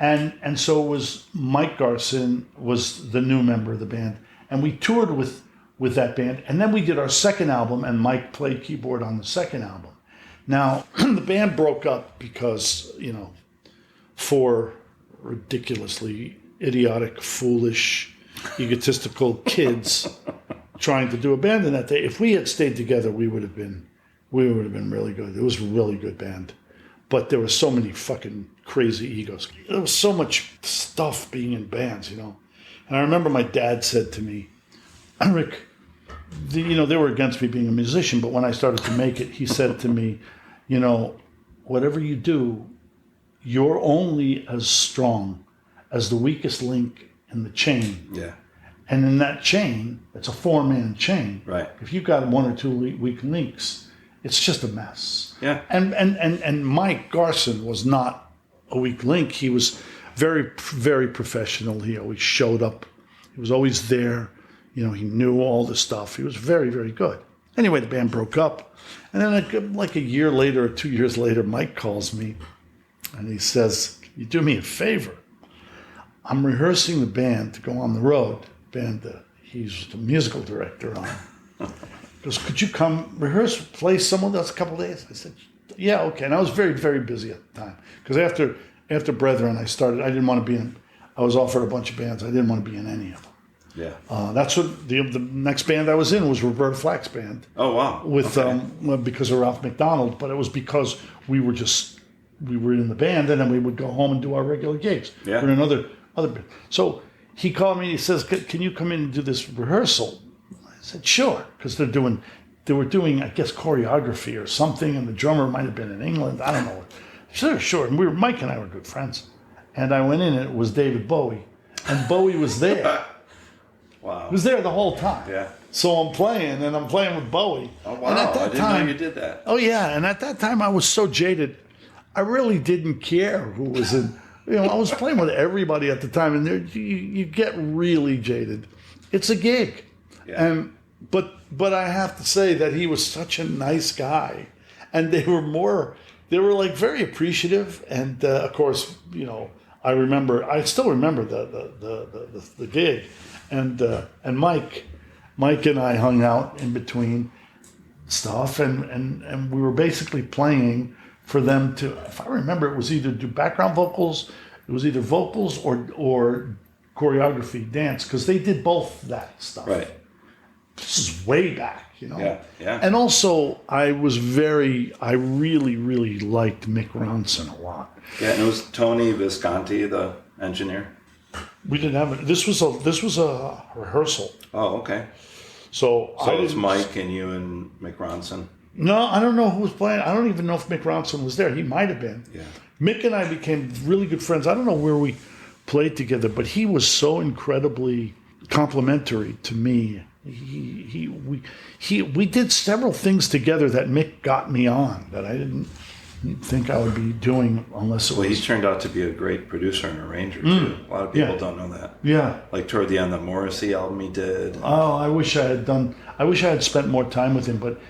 Speaker 2: And so it was Mike Garson was the new member of the band. And we toured with that band. And then we did our second album, and Mike played keyboard on the second album. Now, the band broke up because, for ridiculously idiotic, foolish, egotistical kids trying to do a band in that day. If we had stayed together, we would have been really good. It was a really good band. But there were so many fucking crazy egos. There was so much stuff being in bands, And I remember my dad said to me, Rick, they were against me being a musician, but when I started to make it, he said to me, whatever you do, you're only as strong as the weakest link in the chain.
Speaker 1: Yeah.
Speaker 2: And in that chain, it's a 4-man chain.
Speaker 1: Right.
Speaker 2: If you've got 1 or 2 weak links, it's just a mess.
Speaker 1: Yeah.
Speaker 2: And Mike Garson was not a weak link. He was very, very professional. He always showed up. He was always there. He knew all the stuff. He was very, very good. Anyway, the band broke up. And then like a year later or 2 years later, Mike calls me and he says, you do me a favor. I'm rehearsing the band to go on the road. He's the musical director on. He goes, could you come rehearse, play someone else a couple of days? I said, yeah, okay. And I was very, very busy at the time. Because after Brethren, I didn't want to be in, I was offered a bunch of bands. I didn't want to be in any of them.
Speaker 1: Yeah.
Speaker 2: That's what the next band I was in was Roberta Flack's band.
Speaker 1: Oh, wow.
Speaker 2: With because of Ralph McDonald, but it was because we were in the band, and then we would go home and do our regular gigs.
Speaker 1: Yeah.
Speaker 2: For another band. So he called me and he says, "Can you come in and do this rehearsal?" I said, "Sure," because they were doing, I guess, choreography or something, and the drummer might have been in England. I don't know. Sure. And Mike and I were good friends, and I went in, and it was David Bowie, and Bowie was there.
Speaker 1: Wow.
Speaker 2: He was there the whole time.
Speaker 1: Yeah.
Speaker 2: So I'm playing with Bowie.
Speaker 1: Oh, wow.
Speaker 2: And at that
Speaker 1: I didn't know you did that.
Speaker 2: Oh, yeah. And at that time, I was so jaded. I really didn't care who was in. I was playing with everybody at the time, and you get really jaded. It's a gig.
Speaker 1: Yeah.
Speaker 2: But I have to say that he was such a nice guy. And they were like very appreciative. And, of course, I still remember the gig. And Mike and I hung out in between stuff, and we were basically playing for them to, if I remember, it was either do background vocals, it was either vocals or choreography, dance, because they did both that stuff.
Speaker 1: Right.
Speaker 2: This is way back,
Speaker 1: Yeah.
Speaker 2: And also, I really, really liked Mick Ronson a lot.
Speaker 1: Yeah, and it was Tony Visconti, the engineer.
Speaker 2: We didn't have it. This was a rehearsal.
Speaker 1: Oh, okay.
Speaker 2: So
Speaker 1: it's Mike and you and Mick Ronson.
Speaker 2: No, I don't know who was playing. I don't even know if Mick Ronson was there. He might have been.
Speaker 1: Yeah.
Speaker 2: Mick and I became really good friends. I don't know where we played together, but he was so incredibly complimentary to me. We did several things together that Mick got me on that I didn't think I would be doing unless it was.
Speaker 1: Well, he turned out to be a great producer and arranger too. A lot of people don't know that.
Speaker 2: Yeah.
Speaker 1: Like toward the end, the Morrissey album he did.
Speaker 2: Oh, I wish I had spent more time with him, but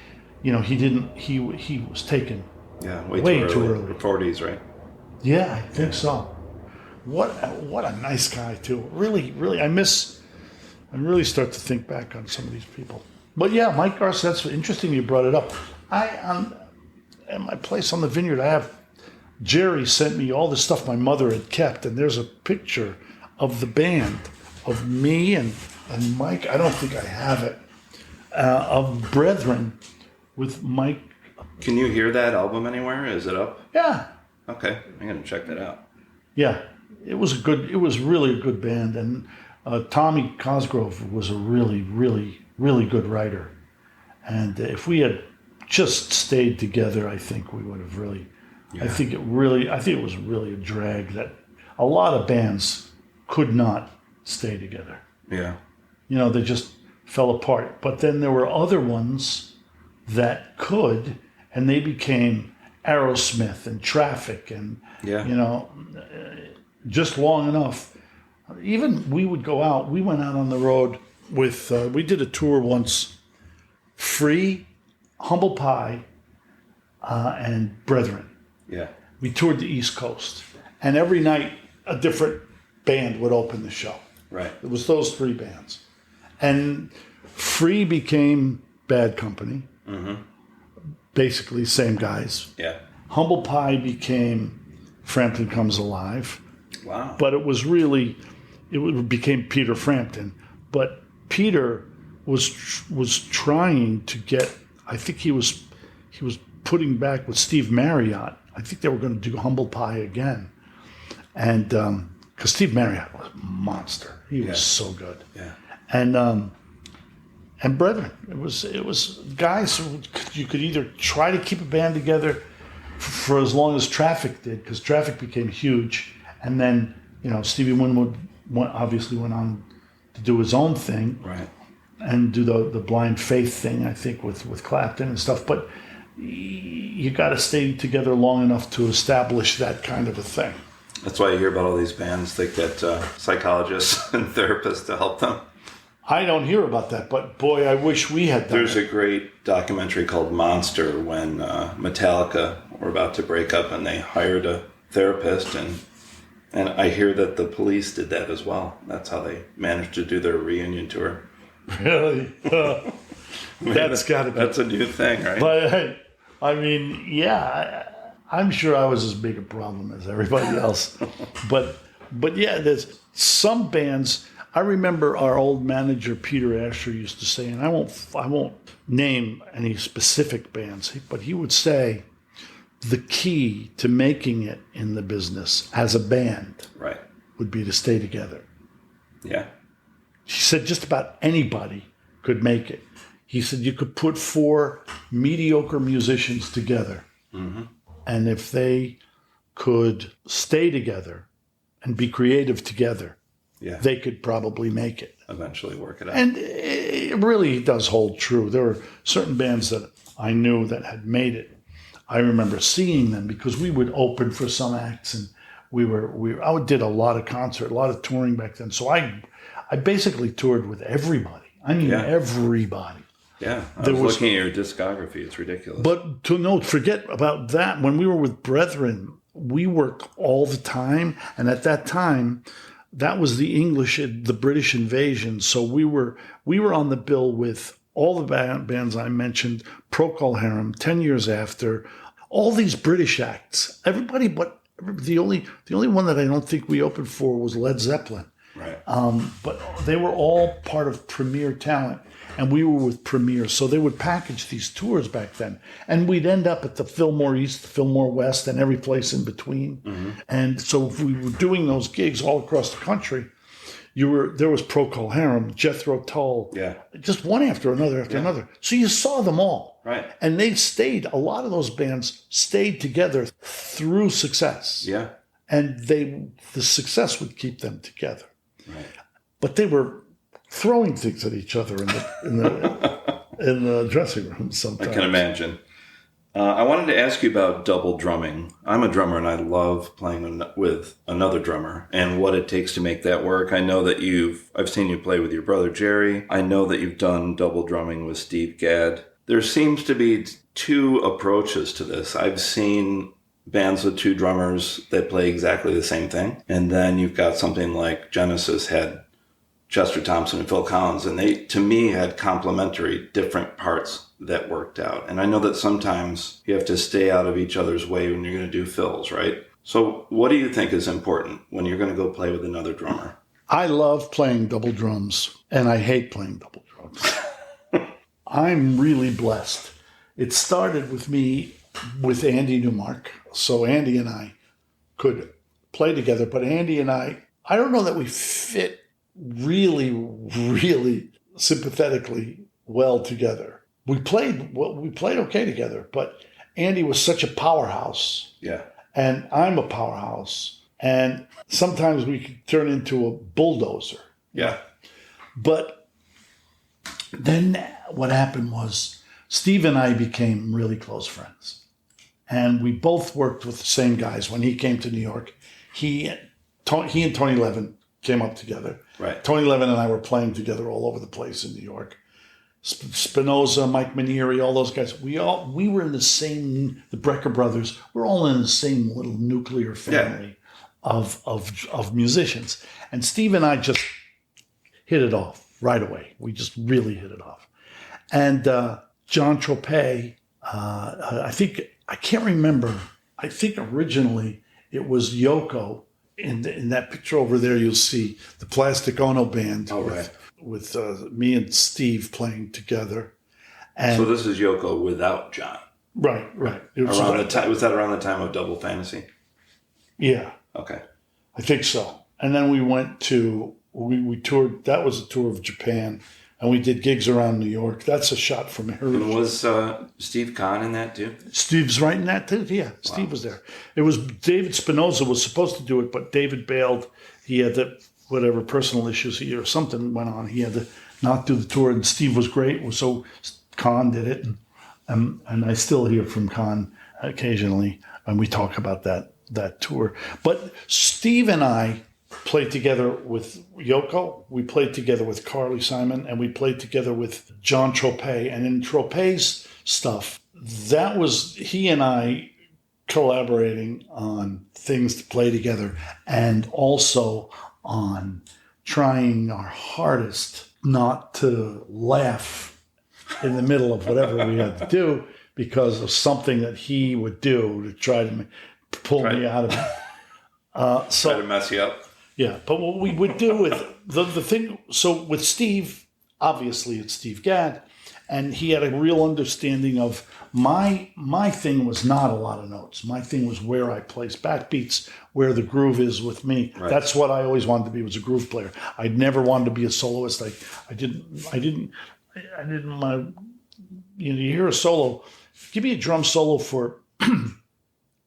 Speaker 2: he didn't. He was taken.
Speaker 1: Yeah,
Speaker 2: way too early.
Speaker 1: 40s, right?
Speaker 2: Yeah, I think so. What a nice guy too. Really, really, I really start to think back on some of these people. But yeah, Mike Garson, that's interesting you brought it up. At my place on the Vineyard, Jerry sent me all the stuff my mother had kept, and there's a picture of the band, of me and Mike. I don't think I have it, of Brethren with Mike.
Speaker 1: Can you hear that album anywhere? Is it up?
Speaker 2: Yeah.
Speaker 1: Okay, I'm going to check that out.
Speaker 2: Yeah. it was really a good band. And Tommy Cosgrove was a really, really, really good writer. And if we had just stayed together, I think we would have really, I think it was really a drag that a lot of bands could not stay together.
Speaker 1: Yeah.
Speaker 2: They just fell apart. But then there were other ones that could, and they became Aerosmith and Traffic and, just long enough. Even we would go out, we went out on the road with, we did a tour once, Free, Humble Pie, and Brethren.
Speaker 1: Yeah.
Speaker 2: We toured the East Coast. And every night, a different band would open the show.
Speaker 1: Right.
Speaker 2: It was those three bands. And Free became Bad Company.
Speaker 1: Mm-hmm.
Speaker 2: Basically, same guys.
Speaker 1: Yeah.
Speaker 2: Humble Pie became Frampton Comes Alive.
Speaker 1: Wow.
Speaker 2: But it became Peter Frampton. But Peter was trying to get, I think he was putting back with Steve Marriott. I think they were going to do Humble Pie again. And because Steve Marriott was a monster. He was so good.
Speaker 1: Yeah.
Speaker 2: And Brethren, it was guys who you could either try to keep a band together for as long as Traffic did, because Traffic became huge, and then Stevie Winwood obviously went on to do his own thing,
Speaker 1: right,
Speaker 2: and do the Blind Faith thing, I think, with Clapton and stuff. But you got to stay together long enough to establish that kind of a thing.
Speaker 1: That's why you hear about all these bands. They get psychologists and therapists to help them.
Speaker 2: I don't hear about that, but boy, I wish we had that.
Speaker 1: There's a great documentary called Monster when Metallica were about to break up and they hired a therapist, and I hear that the Police did that as well. That's how they managed to do their reunion tour.
Speaker 2: Really? That's got to be.
Speaker 1: That's a new thing, right?
Speaker 2: But I mean, yeah, I'm sure I was as big a problem as everybody else. but yeah, there's some bands. I remember our old manager Peter Asher used to say, and I won't name any specific bands, but he would say the key to making it in the business as a band,
Speaker 1: right,
Speaker 2: would be to stay together.
Speaker 1: Yeah.
Speaker 2: He said just about anybody could make it. He said you could put 4 mediocre musicians together,
Speaker 1: mm-hmm.
Speaker 2: and if they could stay together and be creative together, they could probably make it.
Speaker 1: Eventually work it out.
Speaker 2: And it really does hold true. There were certain bands that I knew that had made it. I remember seeing them because we would open for some acts, and I did a lot of concert, a lot of touring back then. So I basically toured with everybody. I mean, everybody.
Speaker 1: Yeah, I was looking at your discography. It's ridiculous.
Speaker 2: But forget about that. When we were with Brethren, we worked all the time. And at that time, that was the British invasion. So we were on the bill with all the bands I mentioned, Procol Harum, 10 Years After, all these British acts. Everybody, but the only one that I don't think we opened for was Led Zeppelin.
Speaker 1: Right.
Speaker 2: But they were all part of Premier Talent, and we were with Premier. So they would package these tours back then, and we'd end up at the Fillmore East, Fillmore West, and every place in between. Mm-hmm. And so if we were doing those gigs all across the country, there was Procol Harum, Jethro Tull, just one after another. So you saw them all.
Speaker 1: Right.
Speaker 2: And a lot of those bands stayed together through success.
Speaker 1: Yeah.
Speaker 2: And the success would keep them together.
Speaker 1: Right.
Speaker 2: But they were throwing things at each other in the dressing room sometimes.
Speaker 1: I can imagine. I wanted to ask you about double drumming. I'm a drummer, and I love playing with another drummer and what it takes to make that work. I know that I've seen you play with your brother Jerry. I know that you've done double drumming with Steve Gadd. There seems to be 2 approaches to this. I've seen bands with 2 drummers that play exactly the same thing. And then you've got something like Genesis had Chester Thompson and Phil Collins, and they, to me, had complementary different parts that worked out. And I know that sometimes you have to stay out of each other's way when you're going to do fills, right? So what do you think is important when you're going to go play with another drummer?
Speaker 2: I love playing double drums, and I hate playing double drums. I'm really blessed. It started with me with Andy Newmark. So Andy and I could play together, but Andy and I don't know that we fit really, really sympathetically well together. We played okay together, but Andy was such a powerhouse.
Speaker 1: Yeah.
Speaker 2: And I'm a powerhouse. And sometimes we could turn into a bulldozer.
Speaker 1: Yeah.
Speaker 2: But then what happened was Steve and I became really close friends. And we both worked with the same guys. When he came to New York, he and Tony Levin came up together.
Speaker 1: Right.
Speaker 2: Tony Levin and I were playing together all over the place in New York. Spinoza, Mike Manieri, all those guys. We were in the same, the Brecker brothers. We're all in the same little nuclear family of musicians. And Steve and I just hit it off right away. We just really hit it off. And John Tropez, I can't remember. I think originally it was Yoko. In that picture over there, you'll see the Plastic Ono Band with me and Steve playing together. And
Speaker 1: so this is Yoko without John.
Speaker 2: Right. It was
Speaker 1: was that around the time of Double Fantasy?
Speaker 2: Yeah.
Speaker 1: Okay.
Speaker 2: I think so. And then we went to, we toured, that was a tour of Japan, and we did gigs around New York. That's a shot from here.
Speaker 1: And was Steve Kahn in that too?
Speaker 2: Steve's writing that too. Yeah, Steve was there. It was David Spinoza was supposed to do it, but David bailed. He had whatever personal issues or something went on. He had to not do the tour, and Steve was great. So Kahn did it, and I still hear from Kahn occasionally, and we talk about that tour. But Steve and I played together with Yoko, we played together with Carly Simon, and we played together with John Tropez. And in Tropez's stuff, that was he and I collaborating on things to play together, and also on trying our hardest not to laugh in the middle of whatever we had to do because of something that he would do to try to pull me out of it.
Speaker 1: Try to mess you up.
Speaker 2: Yeah, but what we would do with the thing, so with Steve, obviously it's Steve Gadd, and he had a real understanding of my thing was not a lot of notes. My thing was where I place backbeats, where the groove is with me. Right. That's what I always wanted to be, was a groove player. I never wanted to be a soloist. I didn't want to, you hear a solo, give me a drum solo for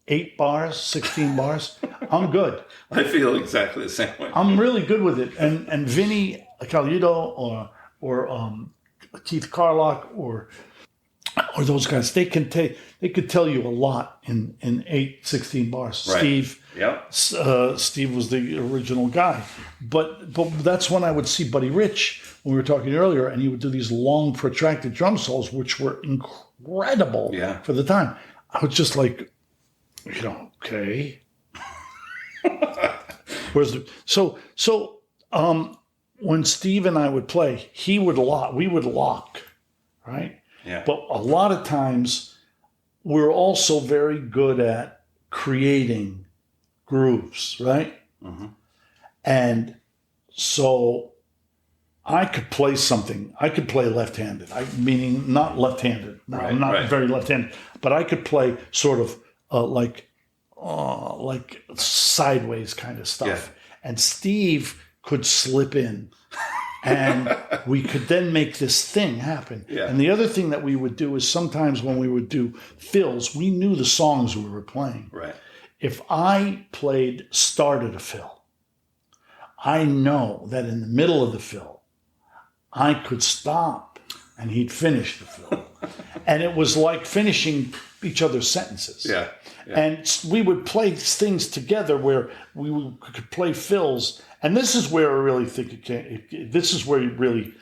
Speaker 2: 8 bars, 16 bars, I'm good.
Speaker 1: I feel exactly the same way.
Speaker 2: I'm really good with it. And Vinny Caluto or Keith Carlock or those guys, they could tell you a lot in 8, 16 bars.
Speaker 1: Right.
Speaker 2: Steve,
Speaker 1: yep.
Speaker 2: Steve was the original guy. But that's when I would see Buddy Rich, when we were talking earlier, and he would do these long, protracted drum solos, which were incredible for the time. I was just like, okay. When Steve and I would play, we would lock, right?
Speaker 1: Yeah.
Speaker 2: But a lot of times we're also very good at creating grooves, right? Mm-hmm. And so I could play something. I could play left-handed, meaning not left-handed. No, I'm not very left-handed, but I could play sort of like sideways kind of stuff. Yeah. And Steve could slip in, and we could then make this thing happen. Yeah. And the other thing that we would do is sometimes when we would do fills, we knew the songs we were playing.
Speaker 1: Right.
Speaker 2: If I started a fill, I know that in the middle of the fill, I could stop and he'd finish the fill. And it was like finishing each other's sentences.
Speaker 1: Yeah.
Speaker 2: And we would play things together where we could play fills. And this is where I really think this is where it really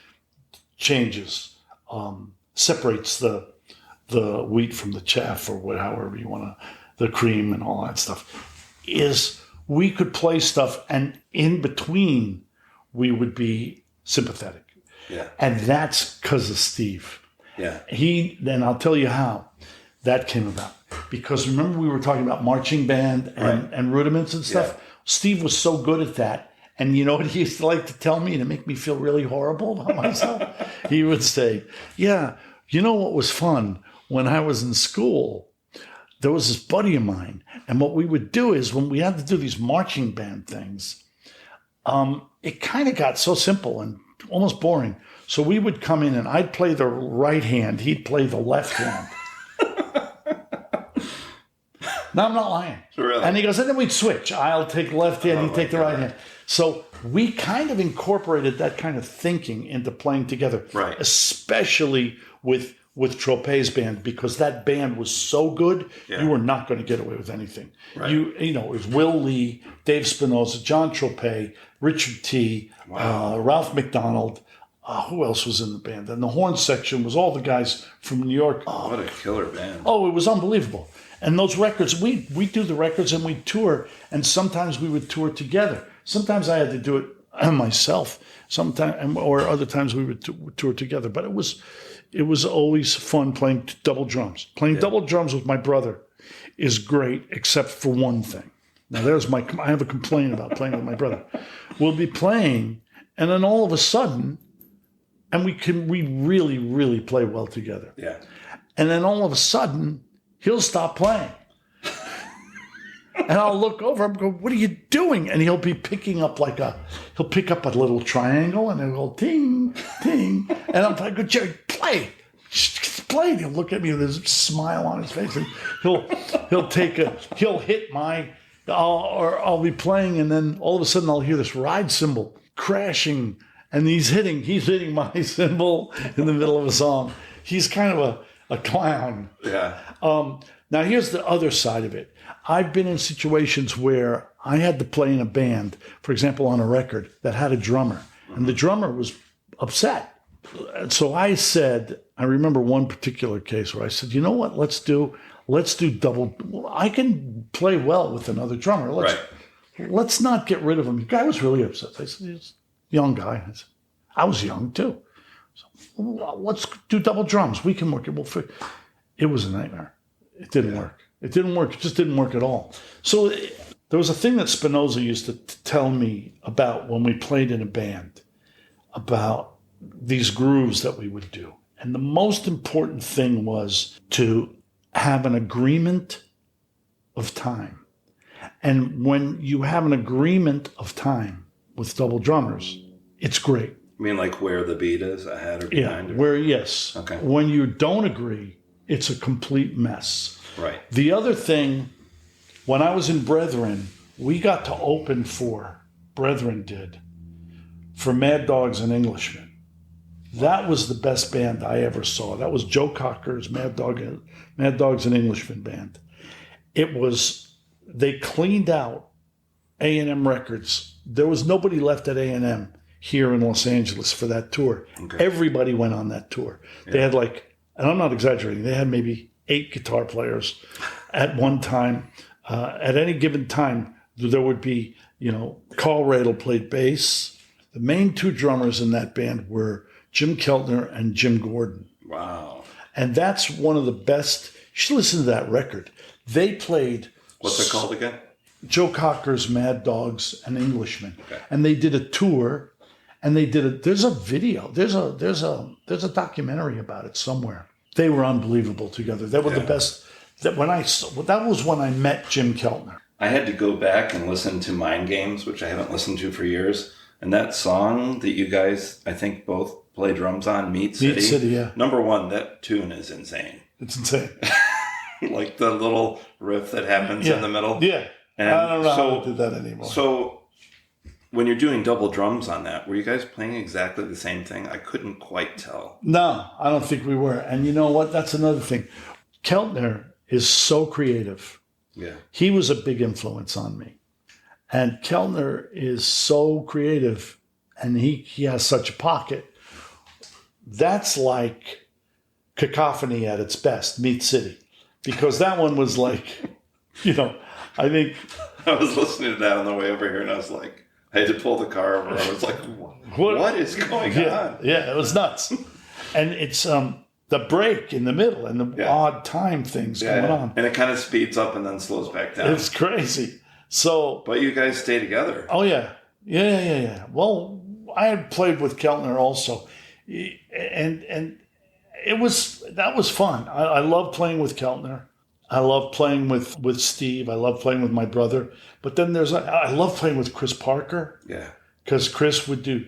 Speaker 2: changes, separates the wheat from the chaff, or however you want to, the cream and all that stuff, is we could play stuff, and in between we would be sympathetic.
Speaker 1: Yeah.
Speaker 2: And that's because of Steve.
Speaker 1: Yeah.
Speaker 2: Then I'll tell you how that came about. Because remember we were talking about marching band and rudiments and stuff? Yeah. Steve was so good at that. And you know what he used to like to tell me to make me feel really horrible about myself? He would say, yeah, you know what was fun? When I was in school, there was this buddy of mine, and what we would do is when we had to do these marching band things, it kind of got so simple and almost boring. So we would come in and I'd play the right hand, he'd play the left hand. No, I'm not lying.
Speaker 1: Really?
Speaker 2: And he goes, and then we'd switch. I'll take the left hand, he'd take the right hand. So we kind of incorporated that kind of thinking into playing together,
Speaker 1: right?
Speaker 2: Especially with Tropez's band, because that band was so good, you were not going to get away with anything. Right. You know, it was Will Lee, Dave Spinoza, John Tropez, Richard T., Ralph McDonald. Who else was in the band? And the horn section was all the guys from New York.
Speaker 1: What a killer band.
Speaker 2: Oh, it was unbelievable. And those records, we do the records and we tour, and sometimes we would tour together. Sometimes I had to do it myself, sometimes, or other times we would tour together. But it was always fun playing double drums. Playing double drums with my brother is great, except for one thing. Now I have a complaint about playing with my brother. We'll be playing, and then all of a sudden, and we really, really play well together. Yeah. And then all of a sudden, he'll stop playing. And I'll look over and go, what are you doing? And he'll be picking up he'll pick up a little triangle and it'll go ting, ting. And I'm like, Jerry, play. Play. And he'll look at me with his smile on his face. And he'll hit I'll be playing, and then all of a sudden I'll hear this ride cymbal crashing, and he's hitting my cymbal in the middle of a song. He's kind of a clown. Yeah. Now here's the other side of it. I've been in situations where I had to play in a band, for example, on a record that had a drummer, and the drummer was upset. So I remember one particular case where I said, you know what, let's do double. I can play well with another drummer. Let's not get rid of him. The guy was really upset. I said, he's a young guy. I was young too. So let's do double drums. We can work it. It was a nightmare. It didn't work. It didn't work. It just didn't work at all. So there was a thing that Spinoza used to tell me about when we played in a band, about these grooves that we would do. And the most important thing was to have an agreement of time. And when you have an agreement of time with double drummers, it's great.
Speaker 1: You mean like where the beat is, ahead or behind?
Speaker 2: Yeah, yes. Okay. When you don't agree, it's a complete mess. Right. The other thing, when I was in Brethren, we got to open for, Brethren did, for Mad Dogs and Englishmen. That was the best band I ever saw. That was Joe Cocker's Mad Dogs and Englishmen band. They cleaned out A&M Records. There was nobody left at A&M here in Los Angeles for that tour. Okay. Everybody went on that tour. Yeah. They had and I'm not exaggerating, they had maybe 8 guitar players at one time. At any given time, there would be, Carl Radel played bass. The main 2 drummers in that band were Jim Keltner and Jim Gordon. Wow. And that's one of the best. You should listen to that record. They played.
Speaker 1: What's it called again?
Speaker 2: Joe Cocker's Mad Dogs and Englishmen. Okay. And they did a tour, and there's a video. There's a documentary about it somewhere. They were unbelievable together. They were the best. That was when I met Jim Keltner.
Speaker 1: I had to go back and listen to Mind Games, which I haven't listened to for years. And that song that you guys, I think, both play drums on, Meat City.
Speaker 2: Meat City, yeah.
Speaker 1: Number one, that tune is insane.
Speaker 2: It's insane.
Speaker 1: Like the little riff that happens in the middle.
Speaker 2: Yeah. And I don't know how to do that anymore.
Speaker 1: So when you're doing double drums on that, were you guys playing exactly the same thing? I couldn't quite tell.
Speaker 2: No, I don't think we were. And you know what? That's another thing. Keltner is so creative. Yeah. He was a big influence on me. And Keltner is so creative, and he has such a pocket. That's like Cacophony at its best, Meat City. Because that one was like, I think...
Speaker 1: I was listening to that on the way over here, and I was like, I had to pull the car over. I was like, what is going on?
Speaker 2: Yeah, it was nuts. And it's the break in the middle and the odd time things going on.
Speaker 1: And it kind of speeds up and then slows back down.
Speaker 2: It's crazy. So,
Speaker 1: but you guys stay together.
Speaker 2: Oh, yeah. Yeah. Well, I had played with Keltner also. And that was fun. I love playing with Keltner. I love playing with Steve. I love playing with my brother. But then I love playing with Chris Parker.
Speaker 1: Yeah.
Speaker 2: Because Chris would do,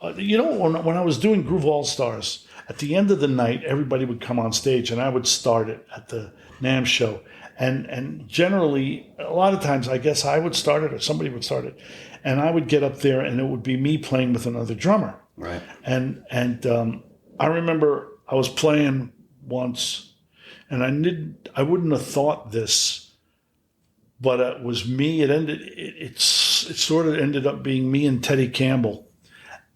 Speaker 2: when I was doing Groove All Stars, at the end of the night, everybody would come on stage and I would start it at the NAMM show. And generally, a lot of times, I guess I would start it or somebody would start it. And I would get up there and it would be me playing with another drummer.
Speaker 1: Right.
Speaker 2: And I remember I was playing once and I wouldn't have thought this, but it was me. It sort of ended up being me and Teddy Campbell.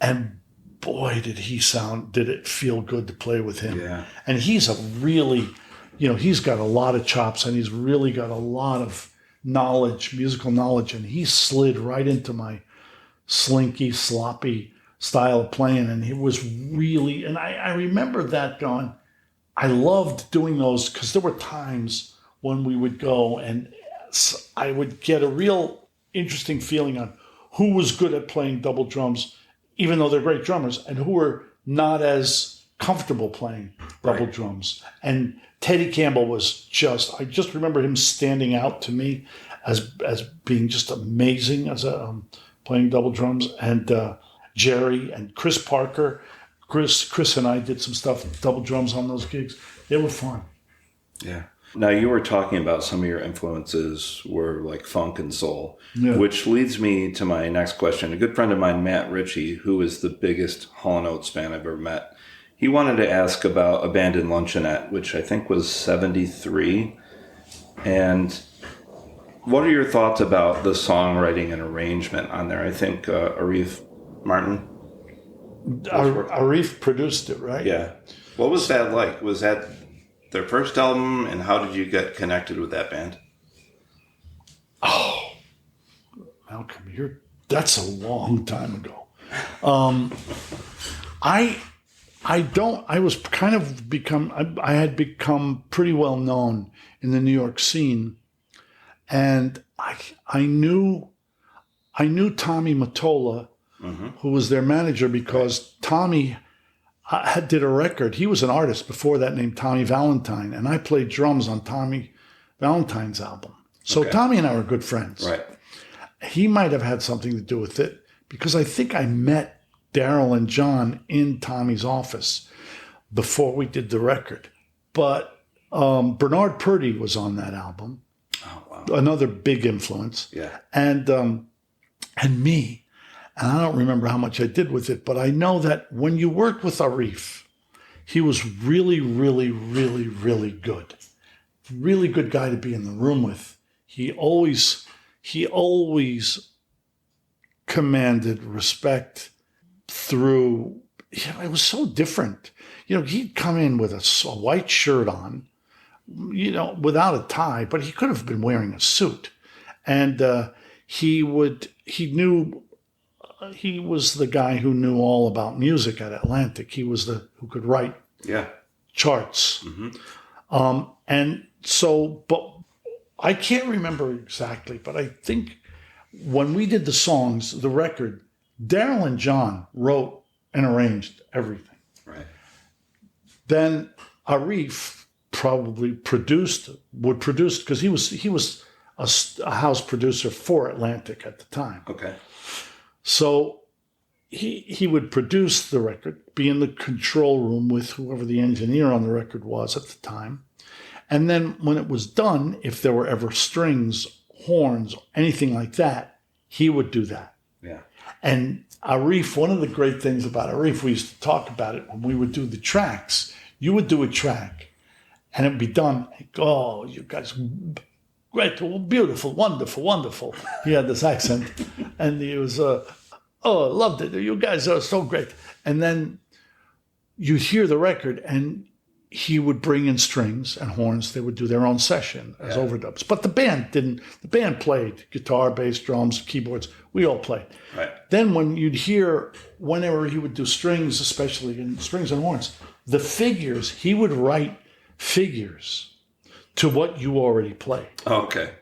Speaker 2: And boy, did it feel good to play with him.
Speaker 1: Yeah.
Speaker 2: And he's a really, he's got a lot of chops and he's really got a lot of knowledge, musical knowledge. And he slid right into my slinky, sloppy style of playing. And it was really, and I remember that going, I loved doing those because there were times when we would go and I would get a real interesting feeling on who was good at playing double drums, even though they're great drummers, and who were not as comfortable playing double drums. And Teddy Campbell I just remember him standing out to me as being just amazing as playing double drums. And Jerry and Chris Parker. Chris and I did some stuff, double drums on those gigs. They were fun.
Speaker 1: Yeah. Now, you were talking about some of your influences were like funk and soul, which leads me to my next question. A good friend of mine, Matt Ritchie, who is the biggest Hall & Oates fan I've ever met, he wanted to ask about Abandoned Luncheonette, which I think was 73. And what are your thoughts about the songwriting and arrangement on there? I think Arif Martin.
Speaker 2: Arif produced it, right?
Speaker 1: Yeah. What was that like? Was that their first album, and how did you get connected with that band?
Speaker 2: Oh, Malcolm, that's a long time ago. I had become pretty well known in the New York scene, and I knew Tommy Mottola, who was their manager, because Tommy did a record. He was an artist before that named Tommy Valentine, and I played drums on Tommy Valentine's album. So Tommy and I were good friends.
Speaker 1: Right.
Speaker 2: He might have had something to do with it, because I think I met Daryl and John in Tommy's office before we did the record. But Bernard Purdie was on that album.
Speaker 1: Oh, wow.
Speaker 2: Another big influence.
Speaker 1: Yeah.
Speaker 2: And me. And I don't remember how much I did with it, but I know that when you worked with Arif, he was really, really, really, really good. Really good guy to be in the room with. He always commanded respect through, it was so different. He'd come in with a white shirt on, without a tie, but he could have been wearing a suit. And he was the guy who knew all about music at Atlantic. He was who could write charts. And so, but I can't remember exactly, but I think when we did the songs, the record, Daryl and John wrote and arranged everything.
Speaker 1: Right.
Speaker 2: Then Arif probably would produce, because he was a house producer for Atlantic at the time.
Speaker 1: Okay.
Speaker 2: So he would produce the record, be in the control room with whoever the engineer on the record was at the time. And then when it was done, if there were ever strings, horns, anything like that, he would do that.
Speaker 1: Yeah. And
Speaker 2: Arif, one of the great things about Arif, we used to talk about it when we would do the tracks. You would do a track and it would be done. Oh, you guys, great, beautiful, wonderful, wonderful. He had this accent and he was, I loved it. You guys are so great. And then you'd hear the record and he would bring in strings and horns. They would do their own session as overdubs. But the band played guitar, bass, drums, keyboards. We all played.
Speaker 1: Right.
Speaker 2: Then whenever he would do strings, especially in strings and horns, the figures, he would write figures to what you already played.
Speaker 1: Oh, okay.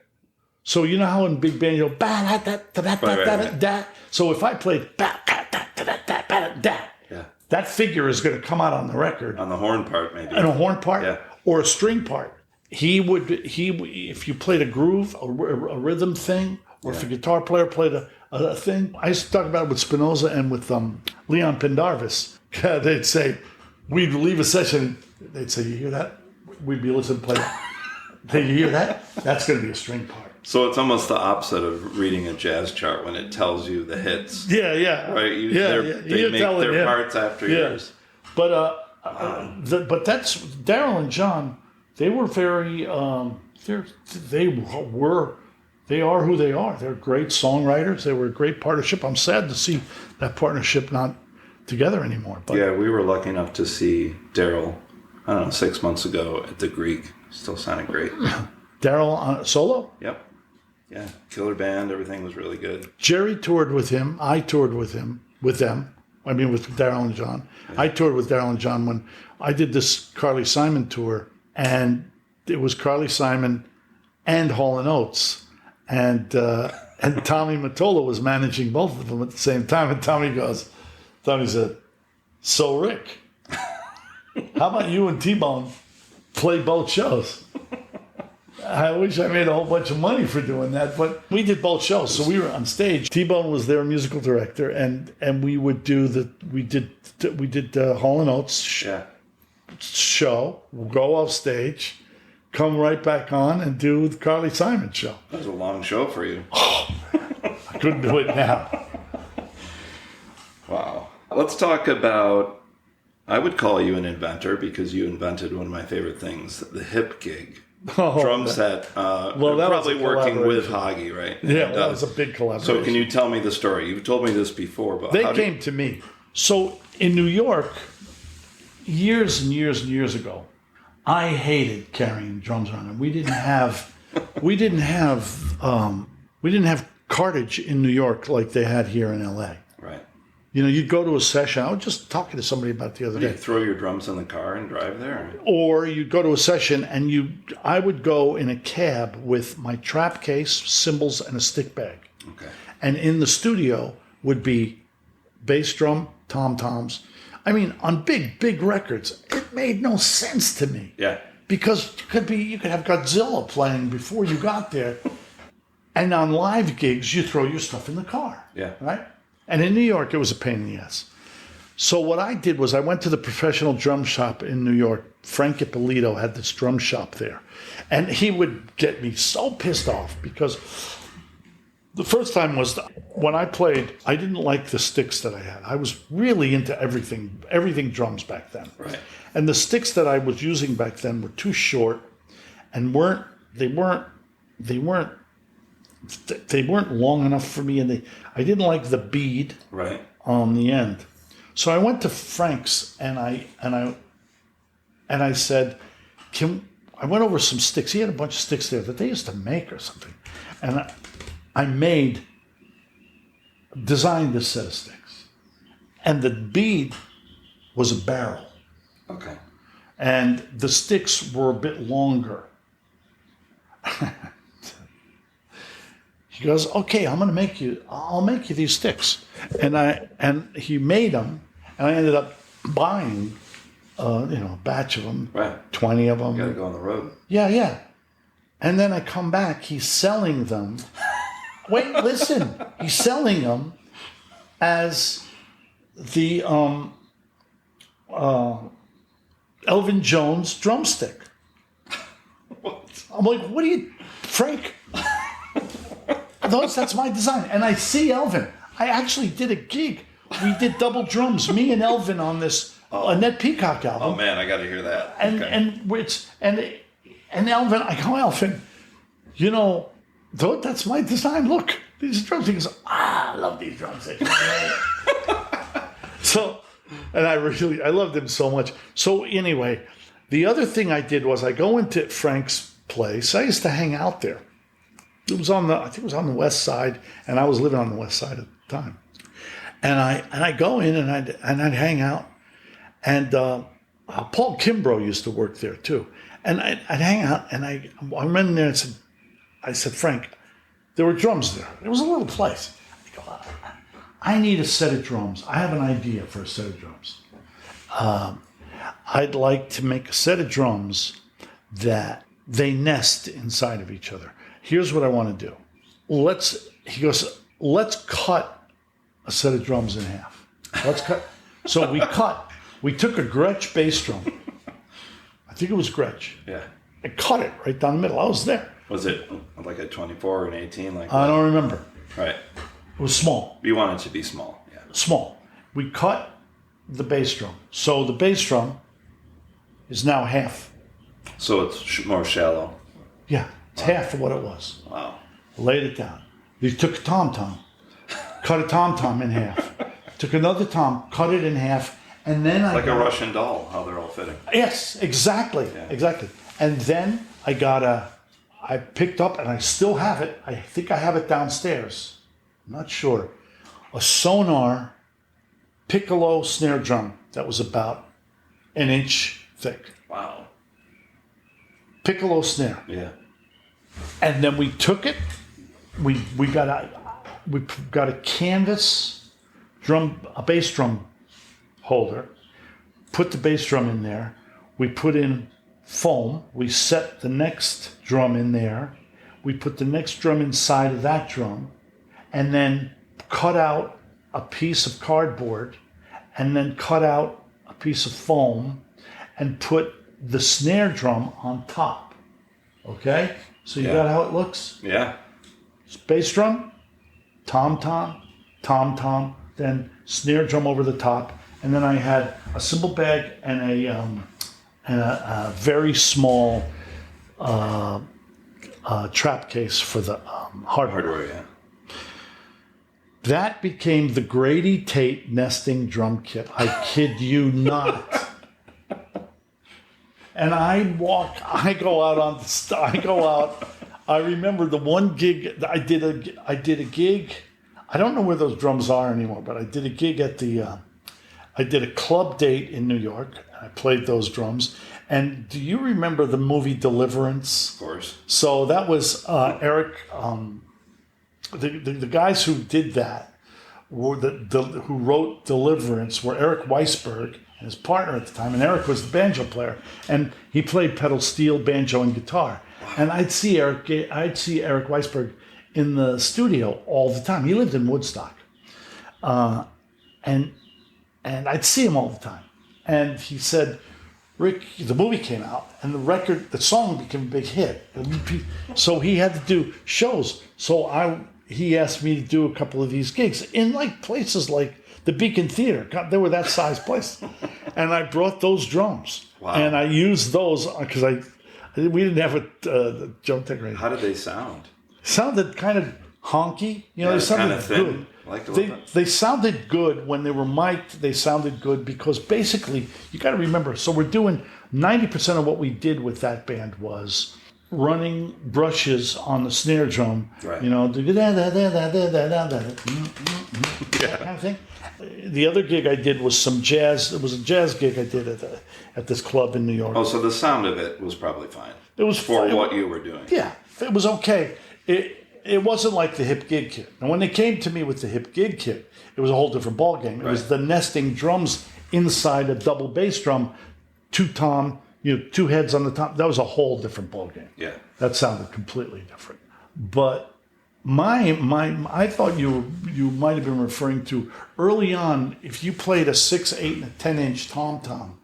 Speaker 2: So you know how in big band you go, ba-da-da-da-da-da-da-da. So if I played ba-da-da-da-da-da-da, that figure is going to come out on the record.
Speaker 1: On the horn part, maybe.
Speaker 2: And a horn part
Speaker 1: Yeah.
Speaker 2: or a string part. if you played a groove, a rhythm thing, or if a guitar player played a thing. I used to talk about it with Spinoza and with Leon Pendarvis. They'd say, we'd leave a session, they'd say, you hear that? We'd be listening to play that. Hey, you hear that? That's going to be a string part.
Speaker 1: So it's almost the opposite of reading a jazz chart when it tells you the hits.
Speaker 2: Yeah.
Speaker 1: Right? They make their parts after yours.
Speaker 2: But that's Daryl and John. They were very. They are who they are. They're great songwriters. They were a great partnership. I'm sad to see that partnership not together anymore. But
Speaker 1: yeah, we were lucky enough to see Daryl, I don't know, 6 months ago at the Greek. Still sounded great.
Speaker 2: Daryl solo?
Speaker 1: Yep. Yeah, killer band. Everything was really good.
Speaker 2: Jerry toured with him. I toured with them. With Daryl and John. Yeah. I toured with Daryl and John when I did this Carly Simon tour, and it was Carly Simon and Hall & Oates. And Tommy Mottola was managing both of them at the same time. And Tommy said, so Rick, how about you and T-Bone play both shows? I wish I made a whole bunch of money for doing that, but we did both shows. So we were on stage. T-Bone was their musical director, and we would do we did Hall & Oates show. We'll go off stage, come right back on, and do the Carly Simon show.
Speaker 1: That was a long show for you.
Speaker 2: Oh, I couldn't do it now.
Speaker 1: Wow. Let's talk about, I would call you an inventor because you invented one of my favorite things, the hip gig. Drum set.
Speaker 2: Well, that
Speaker 1: probably
Speaker 2: was
Speaker 1: working with Hoggy, right?
Speaker 2: Yeah, that was a big collaboration.
Speaker 1: So can you tell me the story? You've told me this before, but
Speaker 2: they came to me. So in New York, years and years and years ago, I hated carrying drums around, and we didn't have cartage in New York like they had here in LA.
Speaker 1: Right.
Speaker 2: You know, you'd go to a session. I was just talking to somebody about it the other day.
Speaker 1: You throw your drums in the car and drive there?
Speaker 2: Or you'd go to a session and I would go in a cab with my trap case, cymbals, and a stick bag.
Speaker 1: Okay.
Speaker 2: And in the studio would be bass drum, tom-toms. I mean, on big records, it made no sense to me.
Speaker 1: Yeah.
Speaker 2: Because you could have Godzilla playing before you got there. And on live gigs, you throw your stuff in the car.
Speaker 1: Yeah.
Speaker 2: Right? And in New York, it was a pain in the ass. So what I did was I went to the professional drum shop in New York. Frank Ippolito had this drum shop there. And he would get me so pissed off because the first time was when I played, I didn't like the sticks that I had. I was really into everything drums back then.
Speaker 1: Right.
Speaker 2: And the sticks that I was using back then were too short and weren't long enough for me, and I didn't like the bead on the end. So I went to Frank's and I said, I went over some sticks. He had a bunch of sticks there that they used to make or something, and I designed this set of sticks, and the bead was a barrel.
Speaker 1: Okay.
Speaker 2: And the sticks were a bit longer. He goes, okay, I'll make you these sticks. And he made them, and I ended up buying, a batch of them,
Speaker 1: right.
Speaker 2: 20 of them.
Speaker 1: You got to go on the road.
Speaker 2: Yeah. And then I come back, he's selling them. Wait, listen. He's selling them as the Elvin Jones drumstick.
Speaker 1: What?
Speaker 2: I'm like, what are you, Frank? That's my design. And I see Elvin. I actually did a gig. We did double drums, me and Elvin on this Annette Peacock album.
Speaker 1: Oh man, I got to hear that.
Speaker 2: And Elvin, I go, Elvin, that's my design. Look, these drums. He goes, I love these drums. So, and I loved him so much. So anyway, the other thing I did was I go into Frank's place. I used to hang out there. It was I think it was on the west side, and I was living on the west side at the time. And I go in and I'd hang out, and Paul Kimbrough used to work there too. And I'd hang out, and I went in there and I said, Frank, there were drums there. It was a little place. I go, I need a set of drums. I have an idea for a set of drums. I'd like to make a set of drums that they nest inside of each other. Here's what I want to do. He goes, let's cut a set of drums in half. Let's cut. So we took a Gretsch bass drum. I think it was Gretsch.
Speaker 1: Yeah.
Speaker 2: And cut it right down the middle. I was there.
Speaker 1: Was it like a 24 or an 18? Like
Speaker 2: I don't remember.
Speaker 1: Right.
Speaker 2: It was small.
Speaker 1: You want it to be small. Yeah.
Speaker 2: Small. We cut the bass drum. So the bass drum is now half.
Speaker 1: So it's more shallow.
Speaker 2: Yeah, it's half of what it was.
Speaker 1: Wow.
Speaker 2: Laid it down. We took a tom-tom, cut a tom-tom in half. Took another tom, cut it in half, and then
Speaker 1: like a Russian doll, how they're all fitting.
Speaker 2: Yes, exactly, exactly. And then I picked up, and I still have it. I think I have it downstairs. I'm not sure. A Sonar piccolo snare drum that was about an inch thick.
Speaker 1: Wow.
Speaker 2: Piccolo snare.
Speaker 1: Yeah.
Speaker 2: And then we took it. We got a canvas drum, a bass drum holder. Put the bass drum in there. We put in foam. We set the next drum in there. We put the next drum inside of that drum, and then cut out a piece of cardboard, and then cut out a piece of foam, and put the snare drum on top. Okay? So you got how it looks?
Speaker 1: Yeah.
Speaker 2: Bass drum, tom-tom, tom-tom, then snare drum over the top, and then I had a cymbal bag and a very small trap case for the hardware.
Speaker 1: Yeah.
Speaker 2: That became the Grady Tate nesting drum kit. I kid you not. And I remember the one gig I did a gig. I don't know where those drums are anymore, but I did a gig at I did a club date in New York. And I played those drums. And do you remember the movie Deliverance?
Speaker 1: Of course.
Speaker 2: So that was Eric. The guys who did that were who wrote Deliverance were Eric Weisberg and his partner at the time, and Eric was the banjo player, and he played pedal steel, banjo, and guitar. Wow. And I'd see Eric Weisberg in the studio all the time. He lived in Woodstock, and I'd see him all the time. And he said, Rick, the movie came out, and the song became a big hit. So he had to do shows. So he asked me to do a couple of these gigs in like places like the Beacon Theater. God, they were that size place. And I brought those drums.
Speaker 1: Wow.
Speaker 2: And I used those because we didn't have a drum tech radio.
Speaker 1: How did they sound?
Speaker 2: Sounded kind of honky. They sounded
Speaker 1: kind of thin.
Speaker 2: good.
Speaker 1: Like
Speaker 2: they sounded good when they were mic'd. They sounded good because basically, you got to remember, so we're doing 90% of what we did with that band was running brushes on the snare drum,
Speaker 1: right.
Speaker 2: That kind of thing. The other gig I did was some jazz. It was a jazz gig I did at this club in New York.
Speaker 1: Oh, so the sound of it was probably fine.
Speaker 2: It was
Speaker 1: for what you were doing.
Speaker 2: Yeah, it was okay. It wasn't like the hip gig kit. And when they came to me with the hip gig kit, it was a whole different ballgame. It was the nesting drums inside a double bass drum, two tom, two heads on the top. That was a whole different ballgame.
Speaker 1: Yeah,
Speaker 2: that sounded completely different. But I thought you might have been referring to early on. If you played a 6, 8, and a 10-inch tom,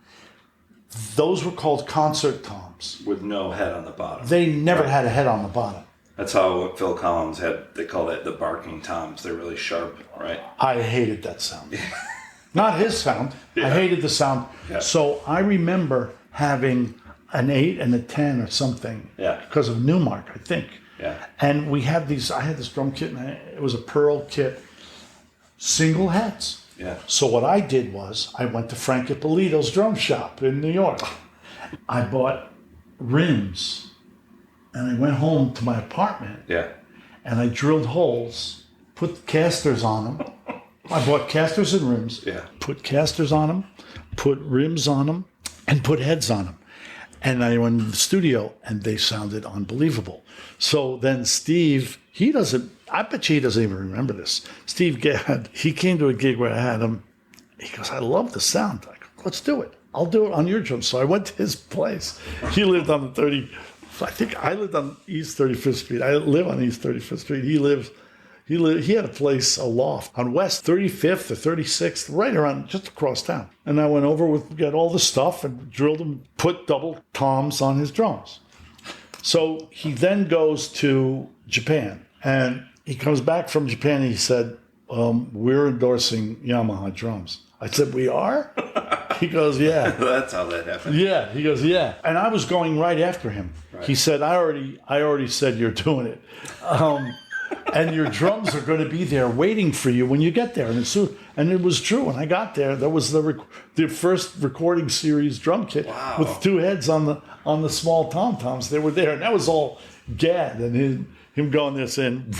Speaker 2: those were called concert toms
Speaker 1: with no head on the bottom.
Speaker 2: They never had a head on the bottom.
Speaker 1: That's how Phil Collins they called it the barking toms. They're really sharp, right?
Speaker 2: I hated that sound. Not his sound. Yeah. I hated the sound. Yeah. So I remember having an 8 and a 10 or something because of Newmark, I think.
Speaker 1: Yeah.
Speaker 2: And we had I had this drum kit, and it was a Pearl kit, single heads.
Speaker 1: Yeah.
Speaker 2: So what I did was I went to Frank Ippolito's drum shop in New York. I bought rims. And I went home to my apartment.
Speaker 1: Yeah.
Speaker 2: And I drilled holes, put casters on them. I bought casters and rims.
Speaker 1: Yeah.
Speaker 2: Put casters on them, put rims on them, and put heads on them. And I went to the studio, and they sounded unbelievable. So then Steve, I bet you he doesn't even remember this. Steve Gadd, he came to a gig where I had him. He goes, I love the sound. I go, let's do it. I'll do it on your drums. So I went to his place. He lived on the I think I lived on East 35th Street. I live on East 35th Street. He had a place, a loft on West 35th or 36th, right around just across town. And I went over got all the stuff and drilled him, put double toms on his drums. So he then goes to Japan, and he comes back from Japan and he said, we're endorsing Yamaha drums. I said, we are? He goes, yeah.
Speaker 1: That's how that happened.
Speaker 2: Yeah. He goes, yeah. And I was going right after him. Right. He said, I already said you're doing it. And your drums are going to be there waiting for you when you get there. And it was true. When I got there, there was the first recording series drum kit with two heads on the small tom-toms. They were there. And that was all Gad and him going there saying,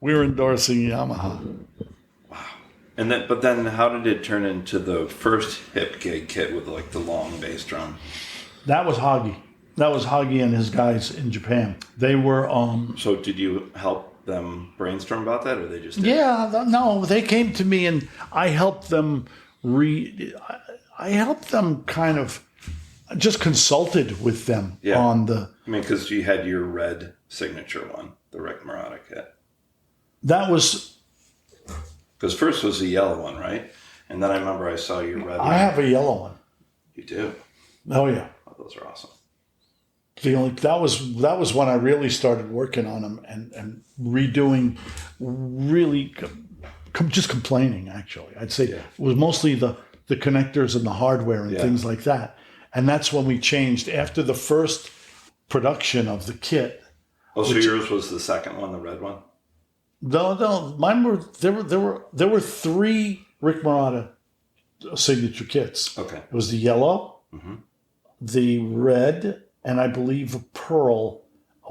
Speaker 2: we're endorsing Yamaha.
Speaker 1: But then how did it turn into the first hip gig kit with like the long bass drum?
Speaker 2: That was Hagi. That was Hagi and his guys in Japan. They were
Speaker 1: So did you help them brainstorm about that, or they just did?
Speaker 2: Yeah, no, they came to me and I helped them I helped them kind of just consulted with them on the
Speaker 1: because you had your red signature one, the Rick Marotta kit.
Speaker 2: That was
Speaker 1: because first was the yellow one, right? And then I remember I saw your red one.
Speaker 2: I have a yellow one.
Speaker 1: You do?
Speaker 2: Oh, yeah.
Speaker 1: Oh, those are awesome.
Speaker 2: That was when I really started working on them and redoing, really just complaining, actually. I'd say it was mostly the connectors and the hardware and things like that. And that's when we changed after the first production of the kit.
Speaker 1: Oh, so yours was the second one, the red one?
Speaker 2: No, mine were there were three Rick Marotta signature kits.
Speaker 1: Okay.
Speaker 2: It was the yellow, the red, and I believe a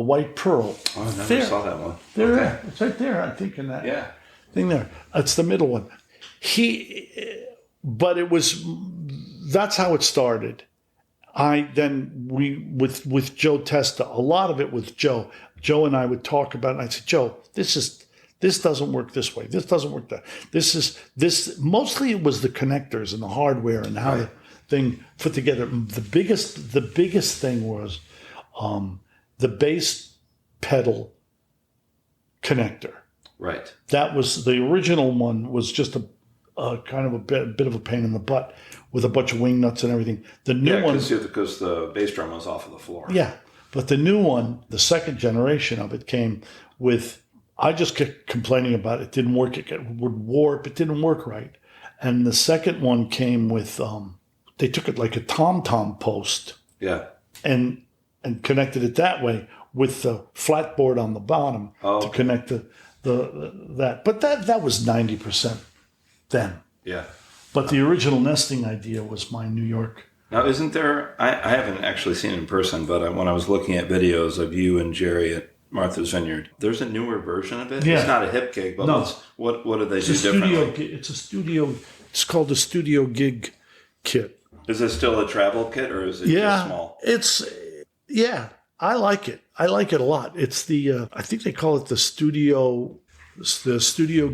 Speaker 2: white pearl.
Speaker 1: Oh, I never saw that one.
Speaker 2: There, it's right there. I think in that thing there. It's the middle one. But it was. That's how it started. With Joe Testa, a lot of it with Joe. Joe and I would talk about it, and I'd say, Joe, this doesn't work this way. This doesn't work that. This. Mostly it was the connectors and the hardware and how the thing put together. The biggest thing was the bass pedal connector.
Speaker 1: Right.
Speaker 2: That was the original one. Was just a kind of a bit of a pain in the butt with a bunch of wing nuts and everything. The new one,
Speaker 1: because the bass drum was off of the floor.
Speaker 2: Yeah, but the new one, the second generation of it, came with. I just kept complaining about it. Didn't work. It would warp. It didn't work right. And the second one came with. They took it like a tom-tom post.
Speaker 1: Yeah.
Speaker 2: And connected it that way with the flat board on the bottom to connect that. But that was 90% then.
Speaker 1: Yeah.
Speaker 2: But the original nesting idea was my New York.
Speaker 1: Now, isn't there? I haven't actually seen it in person, but when I was looking at videos of you and Jerry at Martha's Vineyard, there's a newer version of it. Yeah. It's not a hip gig, but what do they do differently?
Speaker 2: It's a studio. It's called a studio gig kit.
Speaker 1: Is it still a travel kit, or is it just small?
Speaker 2: I like it. I like it a lot. It's the I think they call it the studio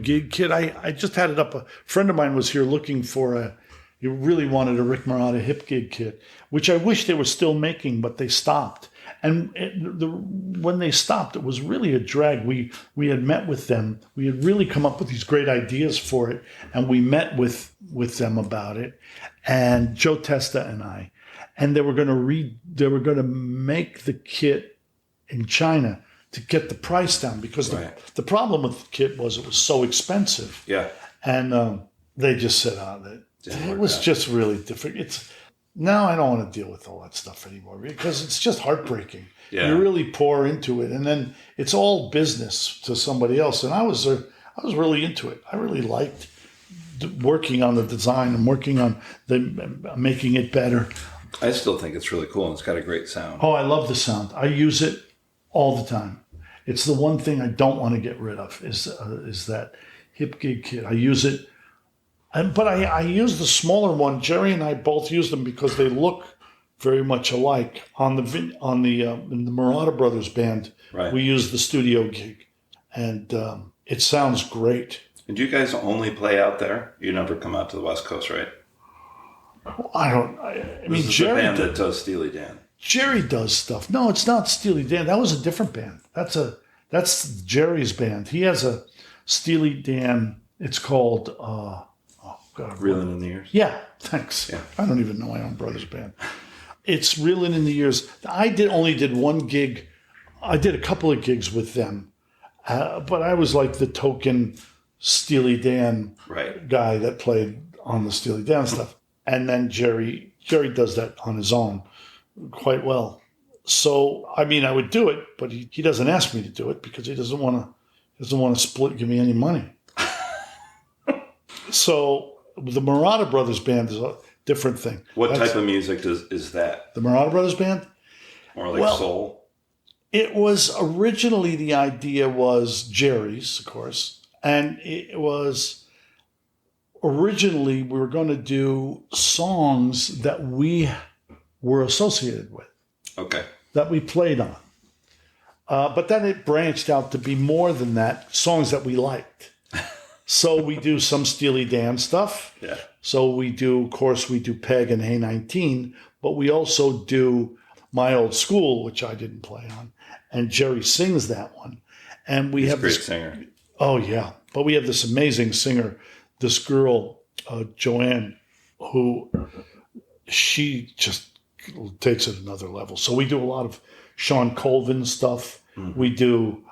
Speaker 2: gig kit. I just had it up. A friend of mine was here looking for he really wanted a Rick Marotta hip gig kit, which I wish they were still making, but they stopped. And when they stopped, it was really a drag. We had met with them. We had really come up with these great ideas for it, and we met with them about it. And Joe Testa and I, and they were going to make the kit in China to get the price down because the problem with the kit was it was so expensive.
Speaker 1: Yeah,
Speaker 2: and they just said, it was just really different. Now I don't want to deal with all that stuff anymore because it's just heartbreaking. Yeah. You really pour into it, and then it's all business to somebody else. And I was really into it. I really liked working on the design and working on making it better.
Speaker 1: I still think it's really cool, and it's got a great sound.
Speaker 2: Oh, I love the sound. I use it all the time. It's the one thing I don't want to get rid of is that hip gig kit. I use it. But I use the smaller one. Jerry and I both use them because they look very much alike. In the Marotta Brothers band, we use the studio gig, and it sounds great.
Speaker 1: And do you guys only play out there? You never come out to the West Coast, right?
Speaker 2: I mean,
Speaker 1: Jerry. The band that does Steely Dan.
Speaker 2: Jerry does stuff. No, it's not Steely Dan. That was a different band. That's Jerry's band. He has a Steely Dan. It's called
Speaker 1: Reeling in the Years.
Speaker 2: Yeah, thanks.
Speaker 1: Yeah.
Speaker 2: I don't even know my own brother's band. It's Reeling in the Years. I only did one gig. I did a couple of gigs with them, but I was like the token Steely Dan guy that played on the Steely Dan stuff. And then Jerry does that on his own quite well. So, I mean, I would do it, but he doesn't ask me to do it because he doesn't want to give me any money. So the Marotta Brothers band is a different thing.
Speaker 1: What type of music is that?
Speaker 2: The Marotta Brothers band?
Speaker 1: More like soul?
Speaker 2: It was originally, the idea was Jerry's, of course. And it was originally we were going to do songs that we were associated with.
Speaker 1: Okay.
Speaker 2: That we played on. But then it branched out to be more than that, songs that we liked. So we do some Steely Dan stuff.
Speaker 1: Yeah.
Speaker 2: So we do Peg and Hey 19, but we also do My Old School, which I didn't play on. And Jerry sings that one. And we have
Speaker 1: a great singer.
Speaker 2: Oh, yeah. But we have this amazing singer, this girl, Joanne, who she just takes it another level. So we do a lot of Sean Colvin stuff. Mm-hmm. We do,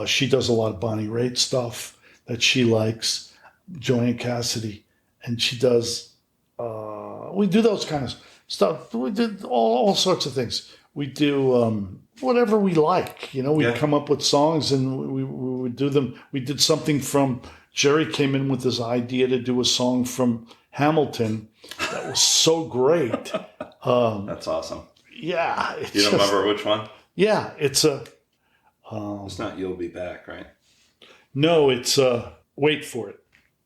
Speaker 2: she does a lot of Bonnie Raitt stuff that she likes, Joanne Cassidy. And she does, we do those kind of stuff. We did all sorts of things. We do whatever we like. You know, we'd come up with songs and we would do them. We did something from, Jerry came in with this idea to do a song from Hamilton that was so great.
Speaker 1: That's awesome.
Speaker 2: Yeah.
Speaker 1: You don't remember which one?
Speaker 2: Yeah, it's a...
Speaker 1: it's not You'll Be Back, right?
Speaker 2: No, it's Wait For It.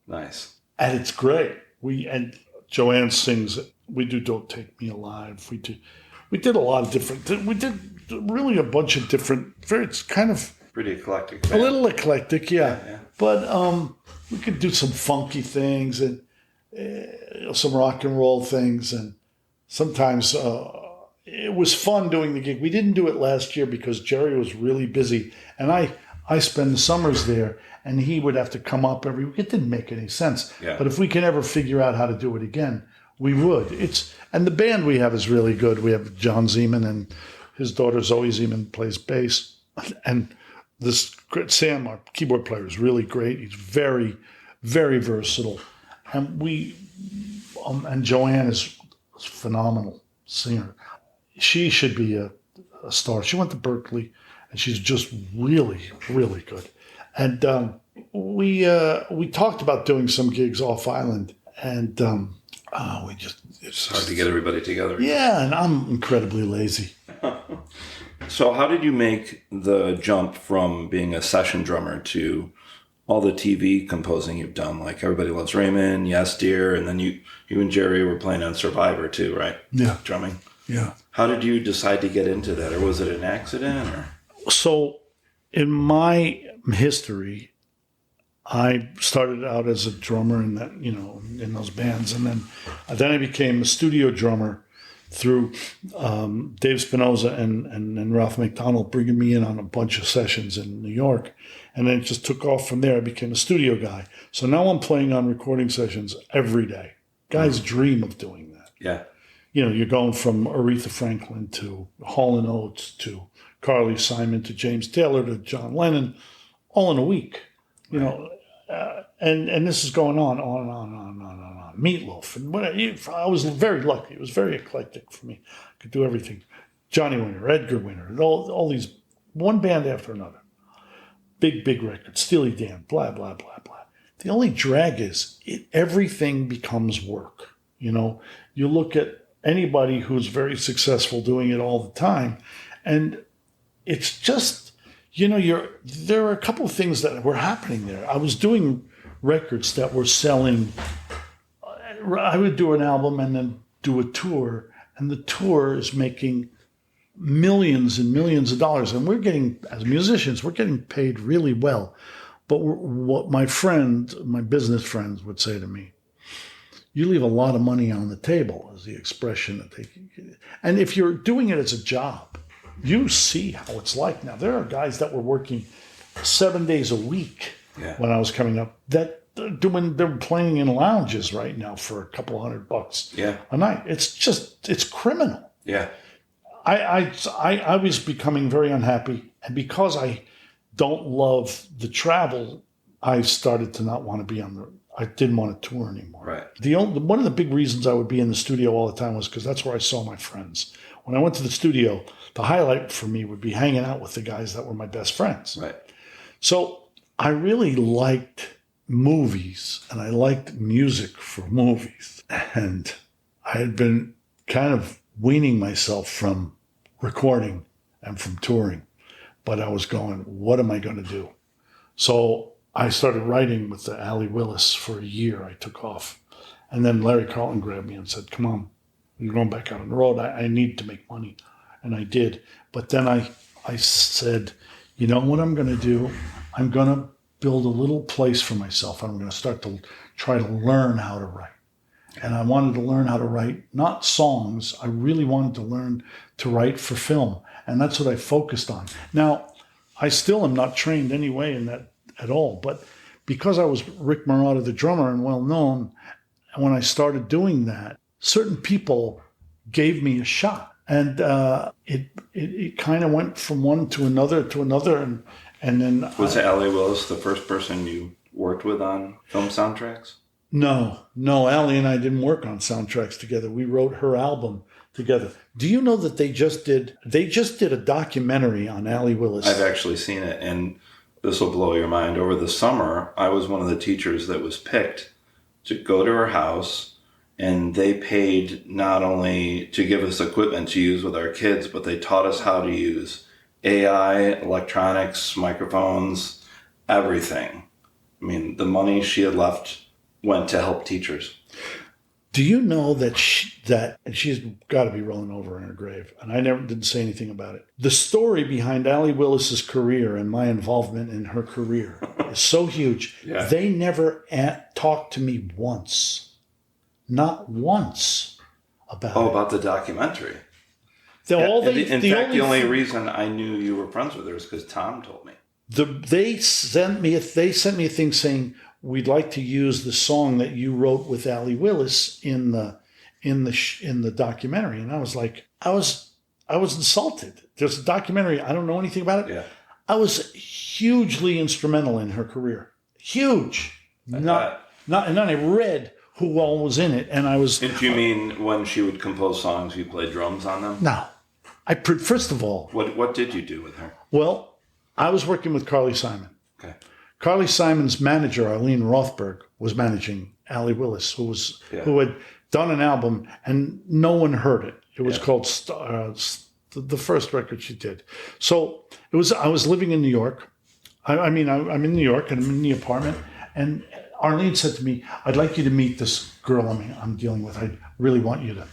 Speaker 1: Nice.
Speaker 2: And it's great. And Joanne sings it. We do Don't Take Me Alive. We did a lot of different... We did really a bunch of different... It's kind of...
Speaker 1: Pretty eclectic.
Speaker 2: A little eclectic, yeah. But we could do some funky things and some rock and roll things. And sometimes it was fun doing the gig. We didn't do it last year because Jerry was really busy. And I spend the summers there, and he would have to come up every week. It didn't make any sense.
Speaker 1: Yeah.
Speaker 2: But if we can ever figure out how to do it again, we would. And the band we have is really good. We have John Zeman, and his daughter Zoe Zeman plays bass. And this Sam, our keyboard player, is really great. He's very, very versatile. And and Joanne is a phenomenal singer. She should be a star. She went to Berkeley, and she's just really, really good. And we talked about doing some gigs off island, and
Speaker 1: it's hard to get everybody together.
Speaker 2: Yeah, and I'm incredibly lazy.
Speaker 1: So how did you make the jump from being a session drummer to all the TV composing you've done? Like Everybody Loves Raymond, Yes Dear, and then you and Jerry were playing on Survivor too, right?
Speaker 2: Yeah.
Speaker 1: Drumming.
Speaker 2: Yeah.
Speaker 1: How did you decide to get into that? Or was it an accident?
Speaker 2: So in my history, I started out as a drummer in that, in those bands. And then I became a studio drummer through Dave Spinoza and Ralph McDonald bringing me in on a bunch of sessions in New York. And then it just took off from there. I became a studio guy. So now I'm playing on recording sessions every day. Guys dream of doing that.
Speaker 1: Yeah.
Speaker 2: You're going from Aretha Franklin to Hall & Oates to Carly Simon to James Taylor to John Lennon, all in a week. And this is going on and on. Meatloaf and whatever. I was very lucky. It was very eclectic for me. I could do everything. Johnny Winter, Edgar Winter, and all these, one band after another. Big records, Steely Dan, blah, blah, blah, blah. The only drag is everything becomes work. You look at anybody who's very successful doing it all the time, and it's just, there are a couple of things that were happening there. I was doing records that were selling. I would do an album and then do a tour, and the tour is making millions and millions of dollars. And as musicians, we're getting paid really well. But what my business friends would say to me, you leave a lot of money on the table, is the expression that they. And if you're doing it as a job, you see how it's like now. There are guys that were working 7 days a week when I was coming up that they're playing in lounges right now for a couple $100 a night. It's criminal.
Speaker 1: Yeah.
Speaker 2: I was becoming very unhappy, and because I don't love the travel, I started to not want to be I didn't want to tour anymore.
Speaker 1: Right.
Speaker 2: One of the big reasons I would be in the studio all the time was because that's where I saw my friends. When I went to the studio, the highlight for me would be hanging out with the guys that were my best friends.
Speaker 1: Right.
Speaker 2: So I really liked movies, and I liked music for movies. And I had been kind of weaning myself from recording and from touring. But I was going, what am I going to do? So I started writing with the Allie Willis for a year. I took off. And then Larry Carlton grabbed me and said, come on, you're going back out on the road. I need to make money. And I did. But then I said, you know what I'm going to do? I'm going to build a little place for myself. I'm going to start to try to learn how to write. And I wanted to learn how to write, not songs. I really wanted to learn to write for film. And that's what I focused on. Now, I still am not trained anyway in that at all. But because I was Rick Marotta, the drummer, and well known, when I started doing that, certain people gave me a shot. And it kind of went from one to another, and then...
Speaker 1: Was Allie Willis the first person you worked with on film soundtracks?
Speaker 2: No, Allie and I didn't work on soundtracks together. We wrote her album together. Do you know that they just did a documentary on Allie Willis?
Speaker 1: I've actually seen it, and this will blow your mind. Over the summer, I was one of the teachers that was picked to go to her house, and they paid not only to give us equipment to use with our kids, but they taught us how to use AI, electronics, microphones, everything. I mean, the money she had left went to help teachers.
Speaker 2: Do you know that she's got to be rolling over in her grave, and I didn't say anything about it. The story behind Allie Willis's career and my involvement in her career is so huge.
Speaker 1: Yeah.
Speaker 2: They never talked to me once, not once,
Speaker 1: about the documentary.
Speaker 2: The
Speaker 1: only reason I knew you were friends with her is because Tom told me.
Speaker 2: They sent me a thing saying, we'd like to use the song that you wrote with Allie Willis in the documentary. And I was like, I was insulted. There's a documentary. I don't know anything about it.
Speaker 1: Yeah.
Speaker 2: I was hugely instrumental in her career. Huge. And then I read who all was in it. And I was.
Speaker 1: Did you mean when she would compose songs, you played drums on them?
Speaker 2: No. First of all.
Speaker 1: What did you do with her?
Speaker 2: Well, I was working with Carly Simon.
Speaker 1: Okay.
Speaker 2: Carly Simon's manager, Arlene Rothberg, was managing Allie Willis, who had done an album and no one heard it. It was called the first record she did. So I was living in New York. I'm in New York and I'm in the apartment. And Arlene said to me, I'd like you to meet this girl I'm dealing with. I really want you to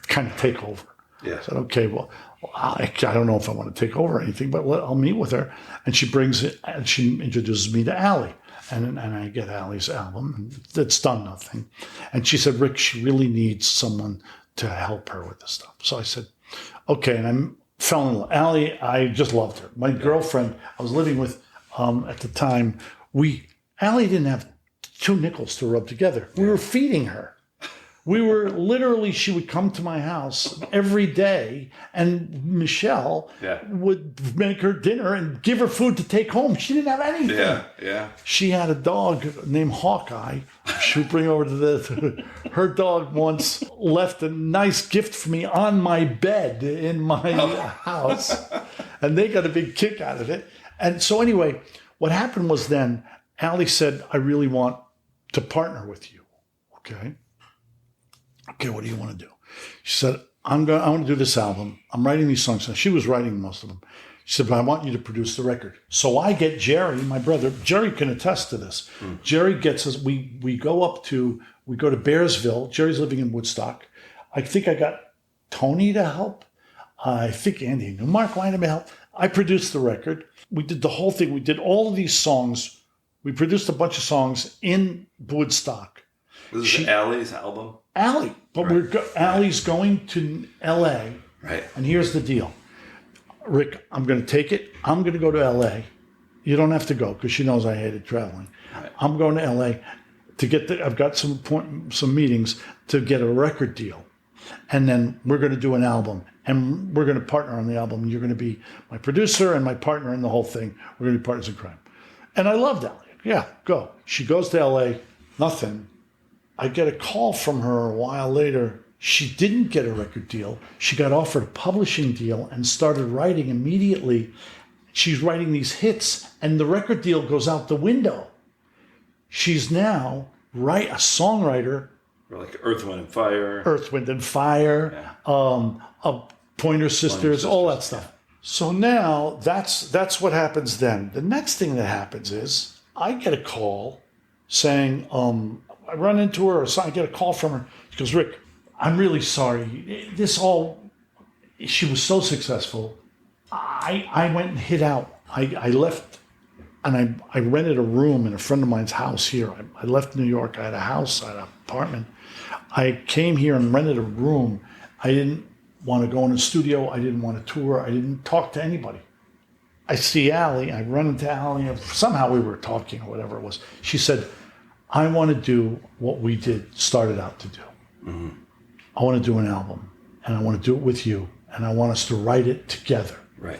Speaker 2: kind of take over.
Speaker 1: Yeah.
Speaker 2: I said, okay, well, I don't know if I want to take over or anything, but I'll meet with her. And she brings it, and she introduces me to Allie. And I get Allie's album. It's done nothing. And she said, Rick, she really needs someone to help her with this stuff. So I said, okay. And I fell in love. Allie, I just loved her. My girlfriend I was living with at the time, Allie didn't have 2 nickels to rub together. We were feeding her. We were literally, she would come to my house every day, and Michelle would make her dinner and give her food to take home. She didn't have anything.
Speaker 1: Yeah.
Speaker 2: She had a dog named Hawkeye. She would bring over her dog once left a nice gift for me on my bed in my house. And they got a big kick out of it. And so anyway, what happened was then Allie said, I really want to partner with you. Okay, what do you want to do? She said, I want to do this album. I'm writing these songs. And she was writing most of them. She said, but I want you to produce the record. So I get Jerry, my brother. Jerry can attest to this. Jerry gets us, we go to Bearsville. Jerry's living in Woodstock. I think I got Tony to help. I think Andy Newmark wanted me to help. I produced the record. We did the whole thing. We did all of these songs. We produced a bunch of songs in Woodstock.
Speaker 1: This is Allie's album?
Speaker 2: Allie. But Allie's going to L.A.
Speaker 1: Right.
Speaker 2: And here's the deal. Rick, I'm going to take it. I'm going to go to L.A. You don't have to go because she knows I hated traveling. Right. I'm going to L.A. to get I've got some meetings to get a record deal. And then we're going to do an album. And we're going to partner on the album. You're going to be my producer and my partner in the whole thing. We're going to be partners in crime. And I loved Allie. Yeah, go. She goes to L.A., nothing. I get a call from her a while later. She didn't get a record deal. She got offered a publishing deal and started writing immediately. She's writing these hits, and the record deal goes out the window. She's now a songwriter.
Speaker 1: Like Earth, Wind, and Fire.
Speaker 2: Earth, Wind, and Fire, Pointer Sisters, all that stuff. So now that's what happens then. The next thing that happens is I get a call saying, I run into her, or I get a call from her. She goes, Rick, I'm really sorry. She was so successful. I went and hid out. I left, and I rented a room in a friend of mine's house here. I left New York. I had a house, I had an apartment. I came here and rented a room. I didn't want to go in a studio. I didn't want to tour. I didn't talk to anybody. I see Allie. I run into Allie. Somehow we were talking or whatever it was. She said, I want to do what we started out to do. Mm-hmm. I want to do an album, and I want to do it with you, and I want us to write it together.
Speaker 1: Right.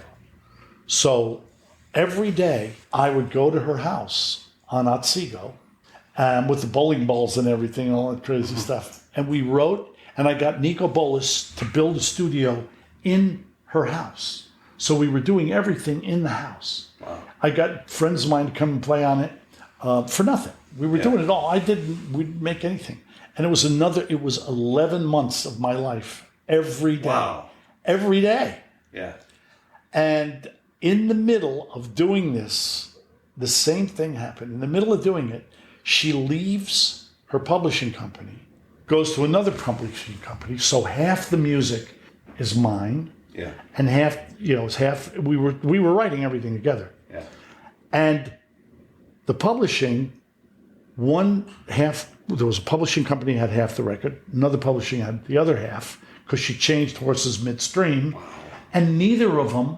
Speaker 2: So every day I would go to her house on Otsego with the bowling balls and everything, and all that crazy stuff. And we wrote, and I got Nico Bolas to build a studio in her house. So we were doing everything in the house. Wow. I got friends of mine to come and play on it for nothing. We were doing it all. We'd make anything. And it was 11 months of my life every day. Wow. Every day.
Speaker 1: Yeah.
Speaker 2: And in the middle of doing this, the same thing happened. In the middle of doing it, she leaves her publishing company, goes to another publishing company. So half the music is mine.
Speaker 1: Yeah.
Speaker 2: And half, it's half, we were writing everything together.
Speaker 1: Yeah.
Speaker 2: And the publishing, there was a publishing company had half the record, another publishing had the other half, because she changed horses midstream. Wow. And neither of them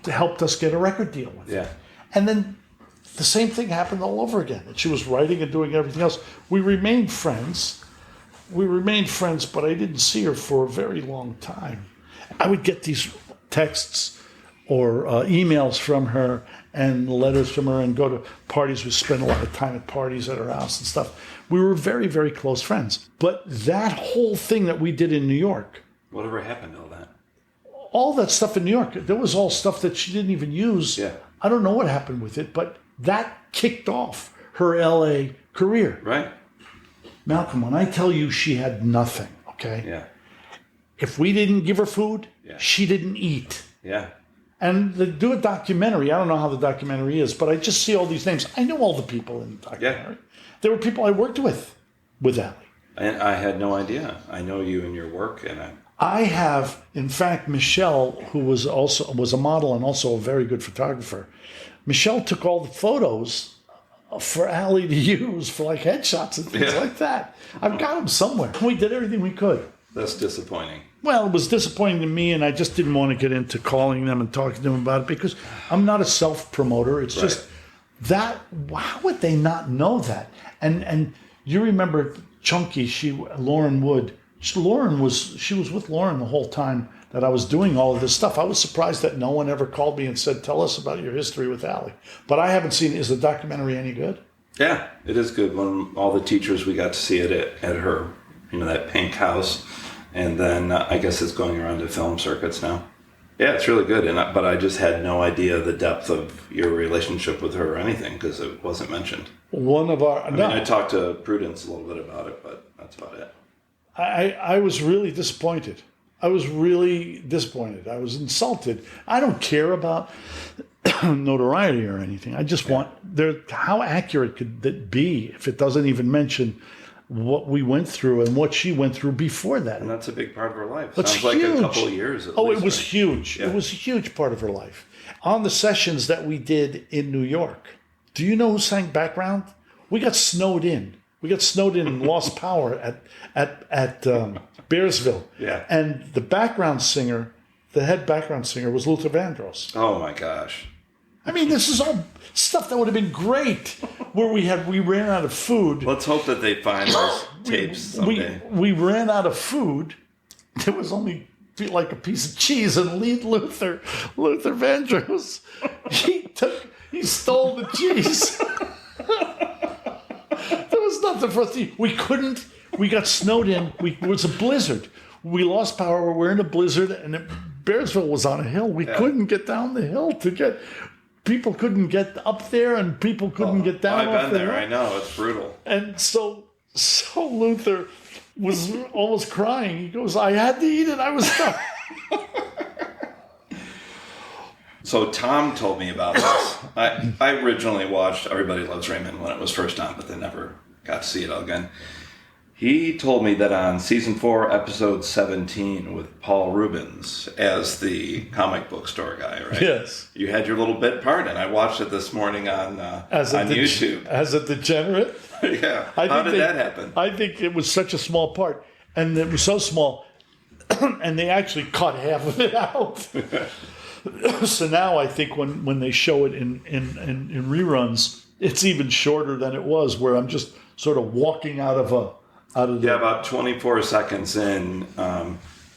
Speaker 2: helped us get a record deal with it. And then the same thing happened all over again. And she was writing and doing everything else. We remained friends, but I didn't see her for a very long time. I would get these texts or emails from her and letters from her and go to parties. We spent a lot of time at parties at her house and stuff. We were very, very close friends. But that whole thing that we did in New York.
Speaker 1: Whatever happened to all that?
Speaker 2: All that stuff in New York, there was all stuff that she didn't even use.
Speaker 1: Yeah.
Speaker 2: I don't know what happened with it, but that kicked off her LA career.
Speaker 1: Right.
Speaker 2: Malcolm, when I tell you she had nothing, okay?
Speaker 1: Yeah.
Speaker 2: If we didn't give her food, she didn't eat.
Speaker 1: Yeah.
Speaker 2: And they do a documentary. I don't know how the documentary is, but I just see all these names. I know all the people in the documentary. Yeah. There were people I worked with Allie.
Speaker 1: And I had no idea. I know you and your work, and
Speaker 2: I have, in fact, Michelle, who was a model and also a very good photographer. Michelle took all the photos for Allie to use for like headshots and things like that. I've got them somewhere. We did everything we could.
Speaker 1: That's disappointing.
Speaker 2: Well, it was disappointing to me, and I just didn't want to get into calling them and talking to them about it because I'm not a self-promoter. It's just that, how would they not know that? And you remember Chunky, Lauren Wood. She was with Lauren the whole time that I was doing all of this stuff. I was surprised that no one ever called me and said, tell us about your history with Allie. But I haven't seen it. Is the documentary any good?
Speaker 1: Yeah, it is good. When all the teachers, we got to see it at her, that pink house. And then I guess it's going around to film circuits now. Yeah, it's really good. But I just had no idea the depth of your relationship with her or anything because it wasn't mentioned. I talked to Prudence a little bit about it, but that's about it.
Speaker 2: I was really disappointed. I was I was insulted. I don't care about notoriety or anything. I just want how accurate could that be if it doesn't even mention what we went through and what she went through before that.
Speaker 1: And that's a big part of her life.
Speaker 2: It's
Speaker 1: Sounds
Speaker 2: huge.
Speaker 1: Like a couple of years at least.
Speaker 2: It was huge. Yeah. It was a huge part of her life. On the sessions that we did in New York, do you know who sang background? We got snowed in. We got snowed in and lost power at Bearsville.
Speaker 1: Yeah.
Speaker 2: And the head background singer was Luther Vandross.
Speaker 1: Oh my gosh.
Speaker 2: I mean, this is all stuff that would have been great where we ran out of food.
Speaker 1: Let's hope that they find those tapes someday.
Speaker 2: We ran out of food. There was only like a piece of cheese, and Luther Vandross, he stole the cheese. There was nothing for us to eat. We got snowed in. It was a blizzard. We lost power. We were in a blizzard, and Bearsville was on a hill. We couldn't get down the hill people couldn't get up there, and people couldn't get down.
Speaker 1: I've been there. I know. It's brutal.
Speaker 2: And so Luther was almost crying. He goes, I had to eat it. I was stuck.
Speaker 1: So Tom told me about this. I originally watched Everybody Loves Raymond when it was first on, but then never got to see it all again. He told me that on season 4, episode 17, with Paul Rubens as the comic book store guy, right?
Speaker 2: Yes.
Speaker 1: You had your little bit part, and I watched it this morning on YouTube.
Speaker 2: As a degenerate?
Speaker 1: Yeah. How did that happen?
Speaker 2: I think it was such a small part, and it was so small, and they actually cut half of it out. So now I think when they show it in reruns, it's even shorter than it was, where I'm just sort of walking out of the...
Speaker 1: Yeah, about 24 seconds in,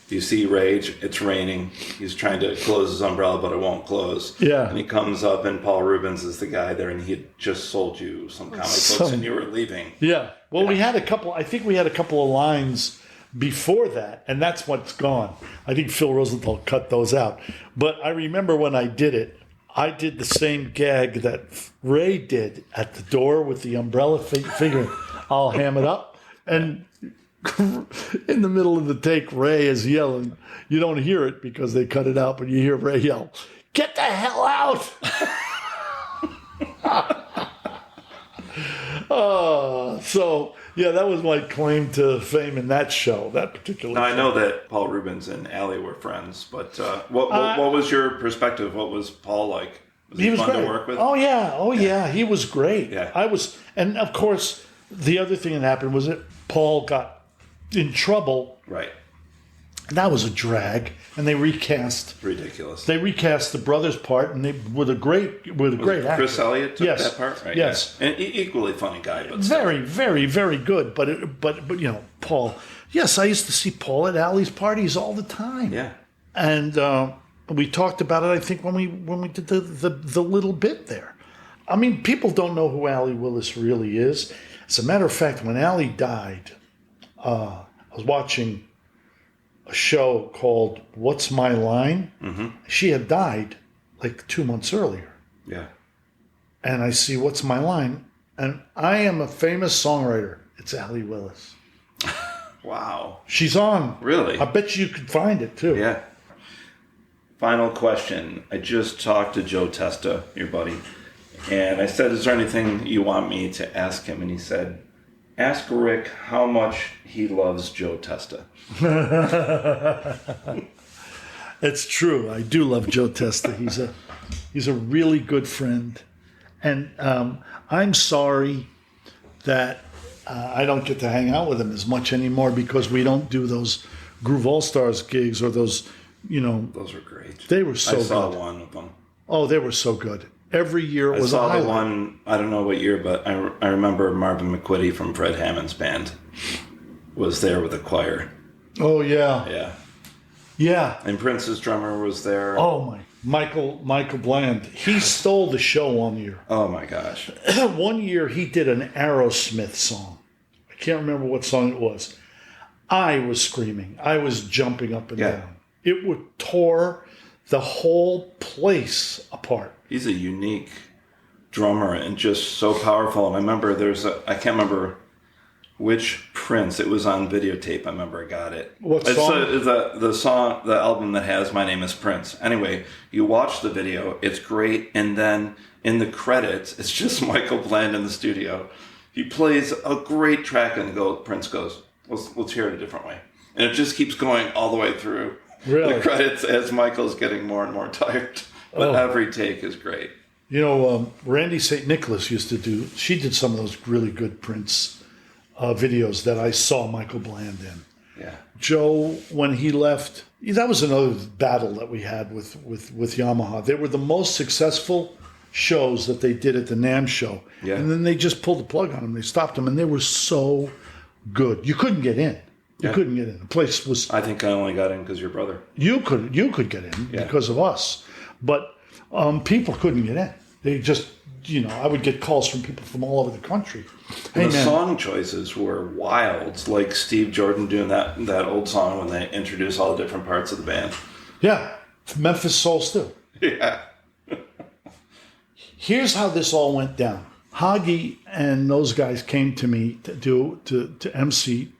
Speaker 1: you see Rage. It's raining. He's trying to close his umbrella, but it won't close.
Speaker 2: Yeah.
Speaker 1: And he comes up, and Paul Rubens is the guy there, and he had just sold you some comic books, and you were leaving.
Speaker 2: Yeah. Well, we had a couple of lines before that, and that's what's gone. I think Phil Rosenthal cut those out. But I remember when I did it, I did the same gag that Ray did at the door with the umbrella figure. I'll ham it up. And in the middle of the take, Ray is yelling. You don't hear it because they cut it out, but you hear Ray yell, "Get the hell out!" So yeah, that was my claim to fame in that show, that particular show.
Speaker 1: I know that Paul Rubens and Allie were friends, but what was your perspective? What was Paul like? Was he fun
Speaker 2: great
Speaker 1: to work with?
Speaker 2: Oh yeah, he was great.
Speaker 1: Yeah.
Speaker 2: And of course, the other thing that happened was that Paul got in trouble.
Speaker 1: Right.
Speaker 2: And that was a drag, and they recast.
Speaker 1: Ridiculous.
Speaker 2: They recast the brother's part, and they with a great actor.
Speaker 1: Chris Elliott took that part, right?
Speaker 2: Yes,
Speaker 1: yeah. And equally funny guy, but
Speaker 2: very, very, very good. But you know, Paul. Yes, I used to see Paul at Allie's parties all the time.
Speaker 1: Yeah.
Speaker 2: And we talked about it. I think when we did the little bit there. I mean, people don't know who Allie Willis really is. As a matter of fact, when Allie died, I was watching a show called What's My Line? Mm-hmm. She had died like 2 months earlier.
Speaker 1: Yeah.
Speaker 2: And I see What's My Line? And I am a famous songwriter. It's Allie Willis.
Speaker 1: Wow.
Speaker 2: She's on.
Speaker 1: Really?
Speaker 2: I bet you could find it too.
Speaker 1: Yeah. Final question. I just talked to Joe Testa, your buddy, and I said, is there anything you want me to ask him? And he said, ask Rick how much he loves Joe Testa.
Speaker 2: It's true. I do love Joe Testa. He's a really good friend. And I'm sorry that I don't get to hang out with him as much anymore because we don't do those Groove All-Stars gigs or those, you know.
Speaker 1: Those were great.
Speaker 2: They were so good.
Speaker 1: I saw one of them.
Speaker 2: Oh, they were so good. Every year it was a highlight.
Speaker 1: I saw the one, I don't know what year, but I remember Marvin McQuitty from Fred Hammond's band was there with a choir.
Speaker 2: Oh, yeah.
Speaker 1: Yeah.
Speaker 2: Yeah.
Speaker 1: And Prince's drummer was there.
Speaker 2: Oh, my. Michael Bland. He stole the show one year.
Speaker 1: Oh, my gosh.
Speaker 2: One year he did an Aerosmith song. I can't remember what song it was. I was screaming. I was jumping up and down. It would tore the whole place apart.
Speaker 1: He's a unique drummer and just so powerful. And I remember I can't remember which Prince. It was on videotape. I remember I got it.
Speaker 2: What song?
Speaker 1: It's the album that has My Name is Prince. Anyway, you watch the video. It's great. And then in the credits, it's just Michael Bland in the studio. He plays a great track and Prince goes, let's hear it a different way. And it just keeps going all the way through the credits as Michael's getting more and more tired. But every take is great.
Speaker 2: You know, Randy St. Nicholas she did some of those really good Prince videos that I saw Michael Bland in.
Speaker 1: Yeah.
Speaker 2: Joe, when he left, that was another battle that we had with Yamaha. They were the most successful shows that they did at the NAMM show.
Speaker 1: Yeah.
Speaker 2: And then they just pulled the plug on them. They stopped them, and they were so good. You couldn't get in. You couldn't get in. The place was...
Speaker 1: I think I only got in because your brother.
Speaker 2: You could get in because of us. But people couldn't get in. They just, I would get calls from people from all over the country. Hey,
Speaker 1: the song choices were wild, like Steve Jordan doing that old song when they introduce all the different parts of the band.
Speaker 2: Yeah, Memphis Soul Stew.
Speaker 1: Yeah.
Speaker 2: Here's how this all went down. Hagi and those guys came to me to MC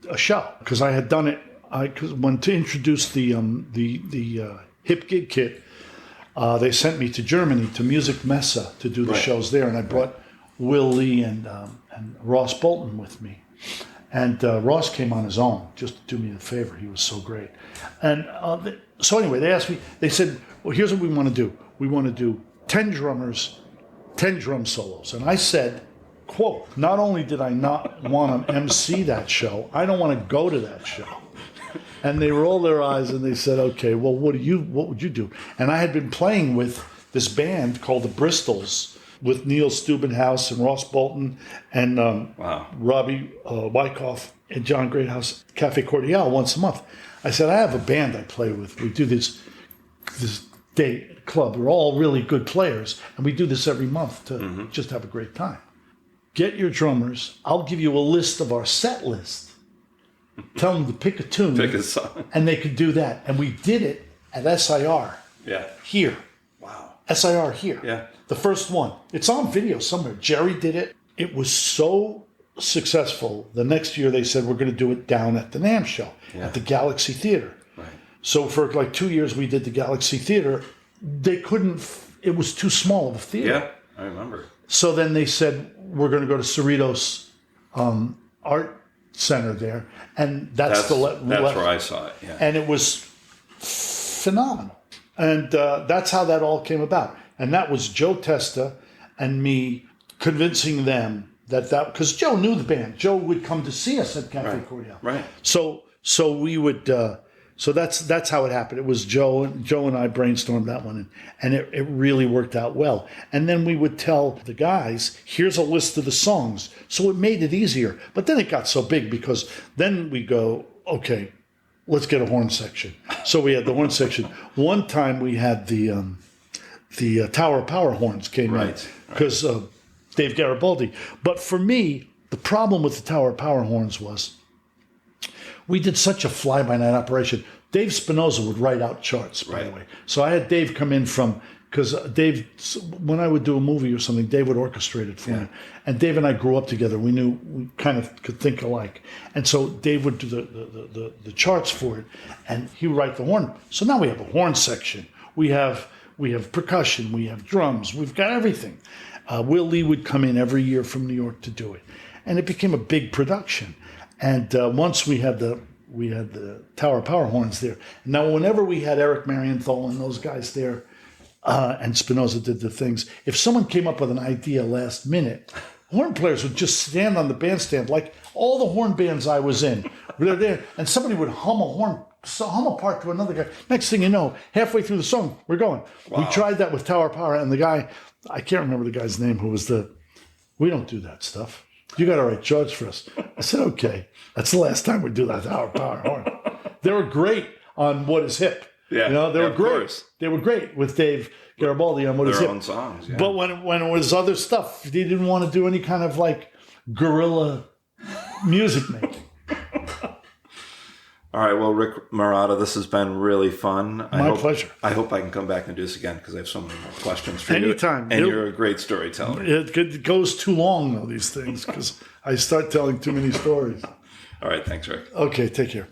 Speaker 2: a show because I had done it. When to introduce the Hip Gig Kit, they sent me to Germany to Music Messe to do the shows there, and I brought Will Lee and Ross Bolton with me. And Ross came on his own just to do me a favor. He was so great. And so anyway, they asked me, they said, well, here's what we want to do. We want to do 10 drummers, 10 drum solos. And I said, quote, not only did I not want to MC that show, I don't want to go to that show. And they rolled their eyes and they said, okay, well, what would you do? And I had been playing with this band called the Bristols with Neil Steubenhouse and Ross Bolton and Robbie Wyckoff and John Greathouse, Cafe Cordial once a month. I said, I have a band I play with. We do this day club. We're all really good players, and we do this every month to just have a great time. Get your drummers. I'll give you a list of our set list. Tell them to pick a tune.
Speaker 1: Pick a song.
Speaker 2: And they could do that. And we did it at SIR.
Speaker 1: Yeah.
Speaker 2: Here.
Speaker 1: Wow.
Speaker 2: SIR here.
Speaker 1: Yeah.
Speaker 2: The first one. It's on video somewhere. Jerry did it. It was so successful. The next year they said, we're going to do it down at the NAMM show at the Galaxy Theater.
Speaker 1: Right.
Speaker 2: So for like 2 years we did the Galaxy Theater. They couldn't, it was too small of a theater.
Speaker 1: Yeah, I remember.
Speaker 2: So then they said, we're going to go to Cerritos Art Center there. And that's
Speaker 1: where I saw it. Yeah.
Speaker 2: And it was phenomenal. And that's how that all came about. And that was Joe Testa and me convincing them that because Joe knew the band. Joe would come to see us at Cafe Cordial.
Speaker 1: Right.
Speaker 2: So we would. So that's how it happened. It was Joe and I brainstormed that one, and it really worked out well. And then we would tell the guys, here's a list of the songs. So it made it easier. But then it got so big because then we go, okay, let's get a horn section. So we had the horn section. One time we had the Tower Power horns came in because Dave Garibaldi. But for me, the problem with the Tower Power horns was we did such a fly-by-night operation. Dave Spinoza would write out charts, by the way. So I had Dave come in because Dave, when I would do a movie or something, Dave would orchestrate it for me. And Dave and I grew up together. We knew we kind of could think alike. And so Dave would do the charts for it, and he would write the horn. So now we have a horn section. We have percussion. We have drums. We've got everything. Will Lee would come in every year from New York to do it. And it became a big production. And once we had the Tower Power horns there. Now, whenever we had Eric Marienthal and those guys there, and Spinoza did the things, if someone came up with an idea last minute, horn players would just stand on the bandstand, like all the horn bands I was in. They're there, and somebody would hum a part to another guy. Next thing you know, halfway through the song, we're going. Wow. We tried that with Tower Power, and the guy, I can't remember the guy's name, who was we don't do that stuff. You got to write charts for us. I said, okay. That's the last time we do that Tower Power horn. They were great on What Is Hip.
Speaker 1: Yeah,
Speaker 2: they were great.
Speaker 1: Course.
Speaker 2: They were great with Dave Garibaldi on What Is Hip.
Speaker 1: Their own songs, yeah.
Speaker 2: But when it was other stuff, they didn't want to do any kind of like guerrilla music making.
Speaker 1: All right, well, Rick Marotta, this has been really fun.
Speaker 2: My pleasure.
Speaker 1: I hope I can come back and do this again because I have so many more questions for you.
Speaker 2: Anytime.
Speaker 1: And you're a great storyteller.
Speaker 2: It goes too long, though, these things, because I start telling too many stories.
Speaker 1: All right, thanks, Rick.
Speaker 2: Okay, take care.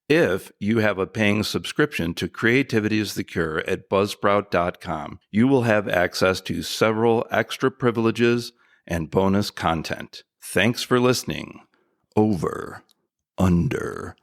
Speaker 1: If you have a paying subscription to Creativity is the Cure at Buzzsprout.com, you will have access to several extra privileges and bonus content. Thanks for listening. Over, under,